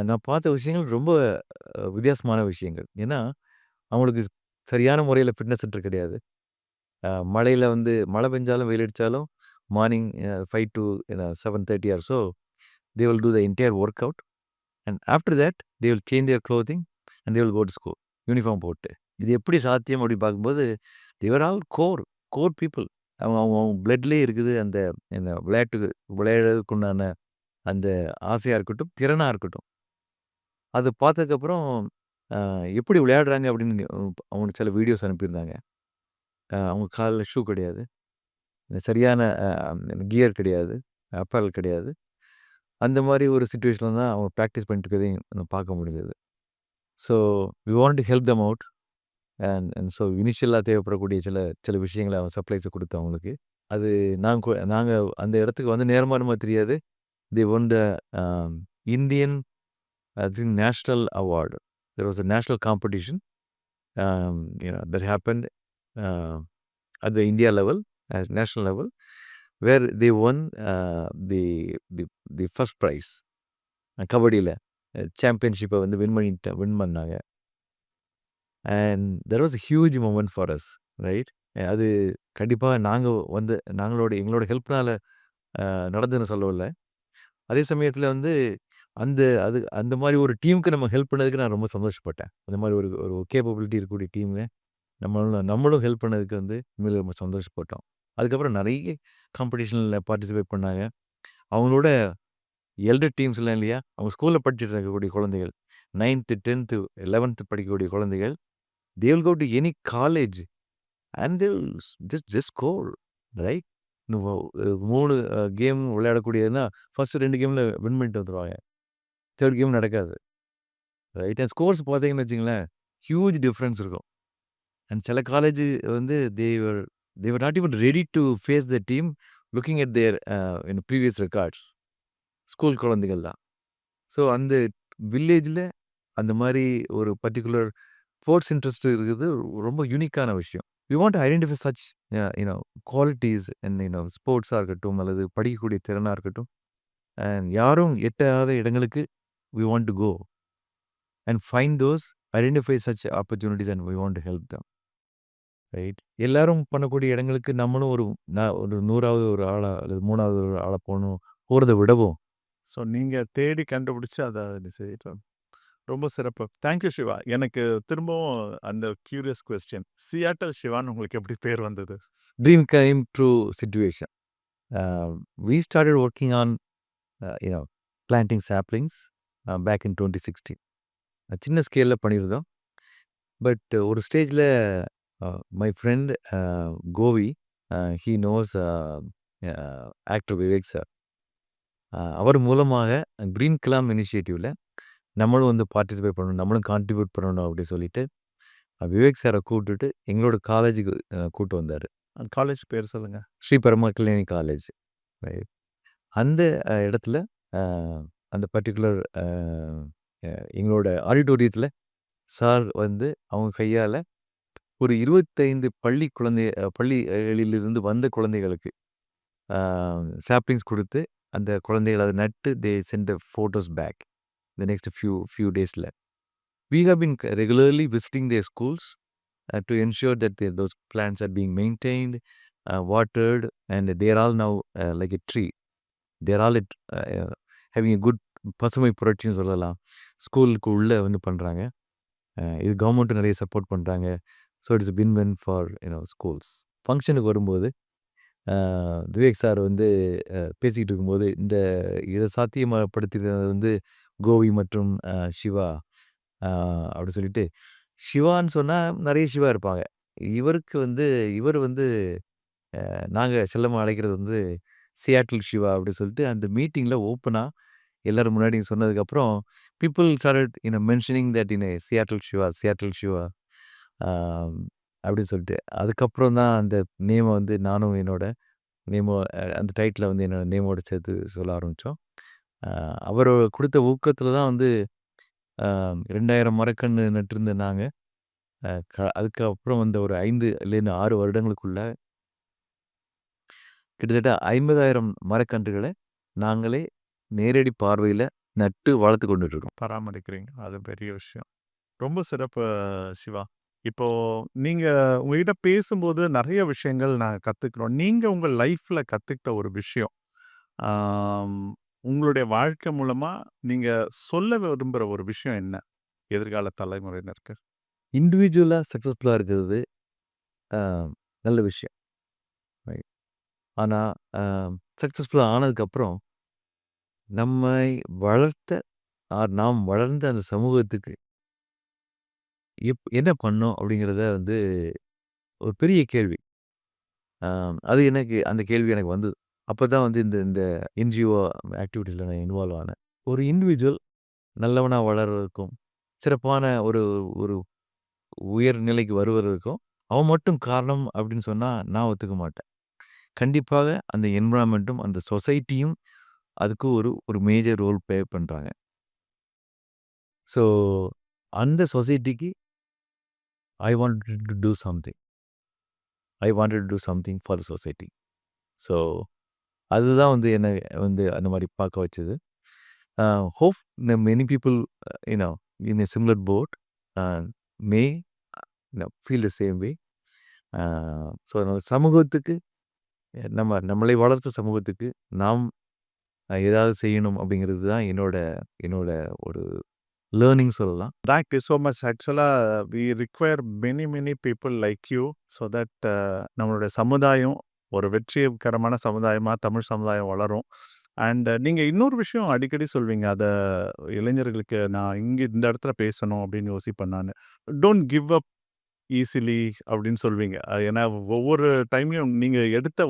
நான் பார்த்த விஷயங்கள் ரொம்ப வித்தியாசமான விஷயங்கள். ஏன்னா அவங்களுக்கு சரியான முறையில் ஃபிட்னஸ் சென்டர் கிடையாது. மழையில் வந்து மழை பெஞ்சாலும் வெயில் அடித்தாலும் morning 5 to 7:30 or so they will do the entire work out and after that they will change their clothing and they will go to school uniform போட்டு. இது எப்படி சாத்தியம் அப்படி பார்க்கும்போது தேவர் ஆல் கோர் பீப்புள். அவங்க அவங்க அவங்க பிளட்லேயே இருக்குது அந்த அந்த விளையாடுறதுக்குண்டான அந்த ஆசையாக இருக்கட்டும், திறனாக இருக்கட்டும். அது பார்த்ததுக்கப்புறம் எப்படி விளையாடுறாங்க அப்படின்னு அவங்களுக்கு சில வீடியோஸ் அனுப்பியிருந்தாங்க. அவங்க காலில் ஷூ கிடையாது. சரியான கியர் கிடையாது. அப்பேரல் கிடையாது. அந்த மாரி ஒரு சிச்சுவேஷன்ல தான் அவங்க ப்ராக்டிஸ் பண்ணிட்டு இருக்கிறதையும் பார்க்க முடிஞ்சது. So we want to help them out and so இனிஷியலா தேவைப்படக்கூடிய சில சில விஷயங்கள அவன் சப்ளைஸ குடுத்தோம் அவங்களுக்கு. அது நாங்க அந்த இடத்துக்கு வந்து நேரமா என்னமோ தெரியாது. They won the Indian I think national award. There was a national competition that happened at the India level, national level, where they won the the first prize. கபடியில சாம்பியன்ஷிப்பை வந்து வின் பண்ணாங்க. And there was a huge moment for us, right? அது கண்டிப்பாக எங்களோட ஹெல்ப்னால நடந்ததுன்னு சொல்லவில்லை. அதே சமயத்தில் வந்து அந்த மாதிரி ஒரு டீமுக்கு நம்ம ஹெல்ப் பண்ணதுக்கு நான் ரொம்ப சந்தோஷப்பட்டேன். அந்த மாதிரி ஒரு ஒரு கேப்பபிலிட்டி இருக்கக்கூடிய டீமு நம்மளும் ஹெல்ப் பண்ணதுக்கு வந்து உண்மையிலே ரொம்ப சந்தோஷப்பட்டோம். அதுக்கப்புறம் நிறைய காம்படிஷனில் பார்ட்டிசிபேட் பண்ணாங்க. அவங்களோட எல்டர் டீம்ஸ்லாம் இல்லையா, அவங்க ஸ்கூலில் படிச்சுட்டு இருக்கக்கூடிய குழந்தைகள் 9th 10th 11th படிக்கக்கூடிய குழந்தைகள் they will go to any college and they will just score, right? 3 game விளையாடக்கூடியதுன்னா ஃபர்ஸ்ட் 2 கேமில் வின் பண்ணிட்டு வந்துடுவாங்க. 3rd கேம் நடக்காது, ரைட்? அண்ட் ஸ்கோர்ஸ் பார்த்தீங்கன்னு வச்சுங்களேன், ஹியூஜ் டிஃப்ரென்ஸ் இருக்கும். அண்ட் சில காலேஜ் வந்து they were not even ready to face the team looking at their previous records. School குழந்தைகள் தான். ஸோ அந்த வில்லேஜில் அந்த மாதிரி ஒரு பர்ட்டிகுலர் ஸ்போர்ட்ஸ் இன்ட்ரெஸ்ட் இருக்குது ரொம்ப யூனிக்கான விஷயம். We want to identify such qualities and ஸ்போர்ட்ஸாக இருக்கட்டும் அல்லது படிக்கக்கூடிய திறனாக இருக்கட்டும் அண்ட் யாரும் எட்டாத இடங்களுக்கு we want to go and find those identify such opportunities and we want to help them, right? எல்லாரும் பண்ணக்கூடிய இடங்களுக்கு நம்மளும் ஒரு 100வது ஒரு ஆளா அல்லது 3வது ஒரு ஆளா போகிறத விடவும். ஸோ நீங்க தேடி கண்டுபிடிச்சு அதை செய்யலாம். ரொம்ப சிறப்பு. தேங்க்யூ சிவா. எனக்கு திரும்பவும் அந்த கியூரியஸ் கொஸ்டின். சியாட்டல் சிவான்னு உங்களுக்கு எப்படி பேர் வந்தது? Dream come true situation. We started working on planting saplings back in 2016. சின்ன ஸ்கேலில் பண்ணியிருந்தோம். பட் ஒரு ஸ்டேஜில் my friend Kovi, he knows actor Vivek sir. அவர் மூலமாக க்ரீன் கிளாம் இனிஷியேட்டிவில் நம்மளும் வந்து பார்ட்டிசிபேட் பண்ணணும், நம்மளும் கான்ட்ரிபியூட் பண்ணணும் அப்படின்னு சொல்லிட்டு விவேக் சாரை கூப்பிட்டுட்டு எங்களோட காலேஜுக்கு கூப்பிட்டு வந்தார். காலேஜ் பேர் சொல்லுங்க. ஸ்ரீ பரமா கல்யாணி காலேஜ். ரைட். அந்த இடத்துல அ அந்த பர்ட்டிகுலர் எங்களோட ஆடிட்டோரியத்தில் சார் வந்து அவங்க கையால் ஒரு 25 பள்ளிகளிலிருந்து வந்த குழந்தைகளுக்கு சாப்ளிங்ஸ் கொடுத்து அந்த குழந்தைகள் அதை நட்டு they sent the photos back the next few டேஸில். We have been regularly visiting their schools to ensure that those plants are being maintained, watered, and they are all now like a tree. They are all having a good பசுமை புரட்சின்னு சொல்லலாம். ஸ்கூலுக்கு உள்ளே வந்து பண்ணுறாங்க. இது கவர்மெண்ட்டும் நிறைய சப்போர்ட் பண்ணுறாங்க. So it's win win for schools. ஃபங்க்ஷனுக்கு வரும்போது விவேக் சார் வந்து பேசிக்கிட்டு இருக்கும்போது இந்த இதை சாத்தியப்படுத்தினது வந்து கோவி மற்றும் சிவா அப்படி சொல்லிட்டு, சிவான்னு சொன்னால் நிறைய சிவா இருப்பாங்க. இவர் வந்து நாங்கள் செல்லமாக அழைக்கிறது வந்து சியாட்டில் சிவா அப்படி சொல்லிட்டு அந்த மீட்டிங்கில் ஓப்பனாக எல்லோரும் முன்னாடி சொன்னதுக்கப்புறம் people started mentioning that Seattle Shiva அப்படின்னு சொல்லிட்டு அதுக்கப்புறம் தான் அந்த நேமை வந்து நானும் என்னோட நேமோ அந்த டைட்டில் வந்து என்னோட நேமோட சேர்த்து சொல்ல ஆரம்பித்தோம். அவர் கொடுத்த ஊக்கத்தில் தான் வந்து 2000 மரக்கன்று நட்டிருந்த நாங்கள் அதுக்கப்புறம் வந்து ஒரு 5 இல்லைன்னு 6 வருடங்களுக்குள்ள கிட்டத்தட்ட 50,000 மரக்கன்றுகளை நாங்களே நேரடி பார்வையில் நட்டு வளர்த்து கொண்டுட்டு இருக்கோம். பராமரிக்கிறீங்க. அது பெரிய விஷயம். ரொம்ப சிறப்பு சிவா. இப்போ நீங்க உங்ககிட்ட பேசும்போது நிறைய விஷயங்கள் நான் கத்துக்கிறோம். நீங்க உங்க லைஃப்ல கத்துக்கிட்ட ஒரு விஷயம், உங்களுடைய வாழ்க்கை மூலமா நீங்க சொல்ல விரும்புற ஒரு விஷயம் என்ன? எதிர்கால தலைமுறையினருக்கு. இண்டிவிஜுவலாக சக்ஸஸ்ஃபுல்லாக இருக்கிறது நல்ல விஷயம். ஆனால் சக்ஸஸ்ஃபுல்லாக ஆனதுக்கப்புறம் நம்மை வளர்த்த நாம் வளர்ந்த அந்த சமூகத்துக்கு என்ன பண்ணோம் அப்படிங்கிறத வந்து ஒரு பெரிய கேள்வி. அது எனக்கு அந்த கேள்வி எனக்கு வந்தது. அப்போ தான் வந்து இந்த இந்த என்ஜிஓ ஆக்டிவிட்டீஸில் நான் இன்வால்வ் ஆனேன். ஒரு இண்டிவிஜுவல் நல்லவனாக வளர்றதுக்கும் சிறப்பான ஒரு ஒரு உயர் நிலைக்கு வருவதற்கும் அவன் மட்டும் காரணம் அப்படின்னு சொன்னால் நான் ஒத்துக்க மாட்டேன். கண்டிப்பாக அந்த என்விரான்மெண்ட்டும் அந்த சொசைட்டியும் அதுக்கு ஒரு மேஜர் ரோல் ப்ளே பண்ணுறாங்க. ஸோ அந்த சொசைட்டிக்கு I wanted to do something for the society. So அதுதான் வந்து என்னை வந்து அந்த மாதிரி பார்க்க வச்சது. Hope many people in a similar boat May feel the same way. So சமூகத்துக்கு நம்மளை வளர்த்த சமூகத்துக்கு நாம் ஏதாவது செய்யணும் அப்படிங்கிறது தான் என்னோட ஒரு லேர்னிங் சொல்லலாம். Thank you so much. ஆக்சுவலாக we require many people like you so that நம்மளுடைய சமுதாயம் ஒரு வெற்றிகரமான சமுதாயமாக தமிழ் சமுதாயம் வளரும். அண்ட் நீங்கள் இன்னொரு விஷயம் அடிக்கடி சொல்வீங்க, அதை இளைஞர்களுக்கு நான் இங்கே இந்த இடத்துல பேசணும் அப்படின்னு யோசிப்பேன் நான். டோன்ட் கிவ் அப் ஈஸிலி அப்படின்னு சொல்வீங்க. ஏன்னா ஒவ்வொரு டைம்லையும் நீங்கள் எடுத்த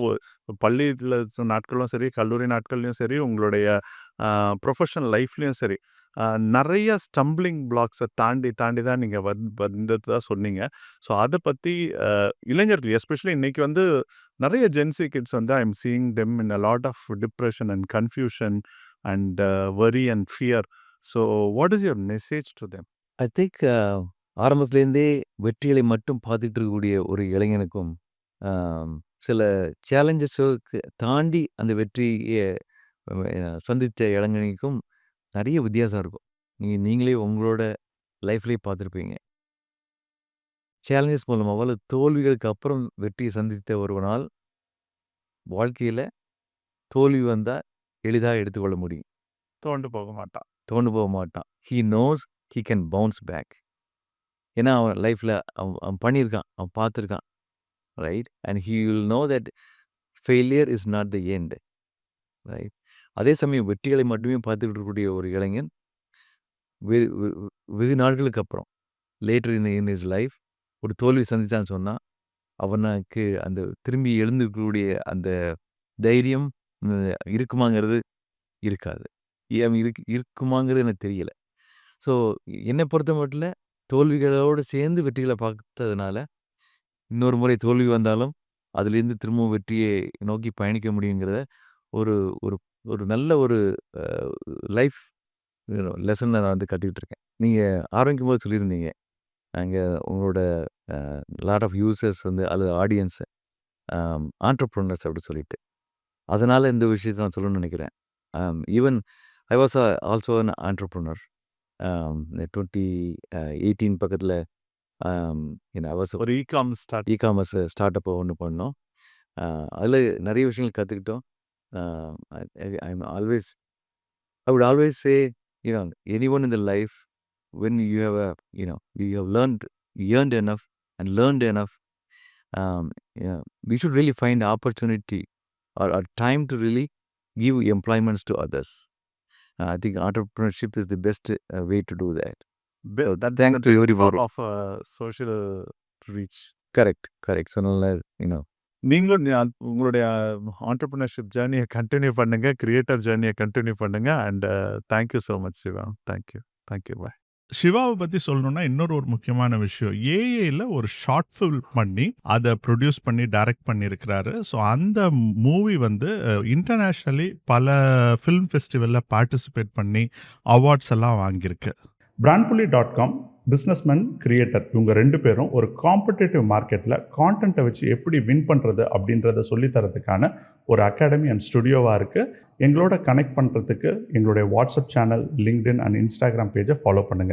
பள்ளியில் நாட்களும் சரி, கல்லூரி நாட்கள்லையும் சரி, உங்களுடைய ப்ரொஃபஷனல் லைஃப்லையும் சரி, நிறைய ஸ்டம்பிளிங் பிளாக்ஸை தாண்டி தான் நீங்கள் வந்ததா சொன்னீங்க. ஸோ அதை பற்றி இளைஞர்கள் எஸ்பெஷலி இன்றைக்கி வந்து நிறைய ஜென்சி கிட்ஸ் வந்து I am seeing them in a lot of depression and confusion and worry and fear. So what is your message to them? I think ஆரம்பத்துலேருந்தே வெற்றிகளை மட்டும் பார்த்துட்டு இருக்கக்கூடிய ஒரு இளைஞனுக்கும் சில சேலஞ்சஸுக்கு தாண்டி அந்த வெற்றியை சந்தித்த இளைஞனுக்கும் நிறைய வித்தியாசம் இருக்கும். நீங்களே உங்களோட லைஃப்லேயே பார்த்துருப்பீங்க. சேலஞ்சஸ் மூலமாக தோல்விகளுக்கு அப்புறம் வெற்றியை சந்தித்த ஒருவனால் வாழ்க்கையில் தோல்வி வந்தால் எளிதாக எடுத்துக்கொள்ள முடியும். தோண்டு போக மாட்டான். He knows he can bounce back. ஏன்னா அவன் லைஃப்பில் அவன் பண்ணியிருக்கான், அவன் பார்த்துருக்கான். Right. And he will know that failure is not the end. Right. அதே சமயம் வெற்றிகளை மட்டுமே பார்த்துக்கிட்டு இருக்கக்கூடிய ஒரு இளைஞன் வெகு நாட்களுக்கு அப்புறம் லேட்டர் இன் ஹிஸ் லைஃப் ஒரு தோல்வி சந்தித்தான்னு சொன்னால் அவனுக்கு அந்த திரும்பி எழுந்துக்கக்கூடிய அந்த தைரியம் இருக்குமாங்கிறது இருக்காது. இருக்குமாங்கிறது எனக்கு தெரியல. ஸோ என்னை பொறுத்த மட்டும் தோல்விகளோடு சேர்ந்து வெற்றிகளை பார்த்ததுனால, இன்னொரு முறை தோல்வி வந்தாலும், அதிலேருந்து திரும்பவும் வெற்றியை நோக்கி பயணிக்க முடியுங்கிறத ஒரு ஒரு ஒரு நல்ல ஒரு அ லைஃப் லெசன நான் வந்து கத்துக்கிட்டு இருக்கேன். நீங்க ஆரம்பிக்கும்போது சொல்லியிருந்தீங்க. அங்க உங்களோட அ லாட் ஆஃப் யூசர்ஸ் வந்து அல்லது ஆடியன்ஸ் ஆன்டர்பிரினர்ஸ் அப்படி சொல்லிட்டு. அதனால இந்த விஷயத்த நான் சொல்லணும்னு நினைக்கிறேன். Even I was also an entrepreneur. 2018 பக்கத்துல ஐ வாஸ் ஒரு e-commerce start e-commerce start up ஒண்ணு பண்ணோம். அதில நிறைய விஷயங்கள் கத்துக்கிட்டோம். I always I would always say, anyone in the life, when you have you have earned enough and learned enough, we should really find opportunity or time to really give employments to others. I think entrepreneurship is the best way to do that. that's Thanks the to everyone. of social reach. Correct. So, நீங்களும் உங்களுடைய entrepreneurship ஜேர்னியை continue பண்ணுங்க, creator ஜேர்னியை continue பண்ணுங்க. And thank you so much Shiva. Thank you bye. சிவாவை பற்றி சொல்லணும்னா இன்னொரு முக்கியமான விஷயம், ஏஐயில் ஒரு ஷார்ட் ஃபில்ம் பண்ணி அதை ப்ரொடியூஸ் பண்ணி டைரக்ட் பண்ணியிருக்கிறாரு. ஸோ அந்த மூவி வந்து இன்டர்நேஷ்னலி பல ஃபிலிம் ஃபெஸ்டிவலில் பார்ட்டிசிபேட் பண்ணி அவார்ட்ஸ் எல்லாம் வாங்கியிருக்கு. BrandPuli.com பிஸ்னஸ்மேன் கிரியேட்டர் இவங்க 2 பேரும் ஒரு காம்படிட்டிவ் மார்க்கெட்டில் கான்டென்ட்டை வச்சு எப்படி வின் பண்ணுறது அப்படின்றத சொல்லித்தரதுக்கான ஒரு அகாடமி அண்ட் ஸ்டுடியோவாக இருக்குது. எங்களோட கனெக்ட் பண்ணுறதுக்கு எங்களுடைய WhatsApp channel, LinkedIn and Instagram பேஜை ஃபாலோ பண்ணுங்கள்.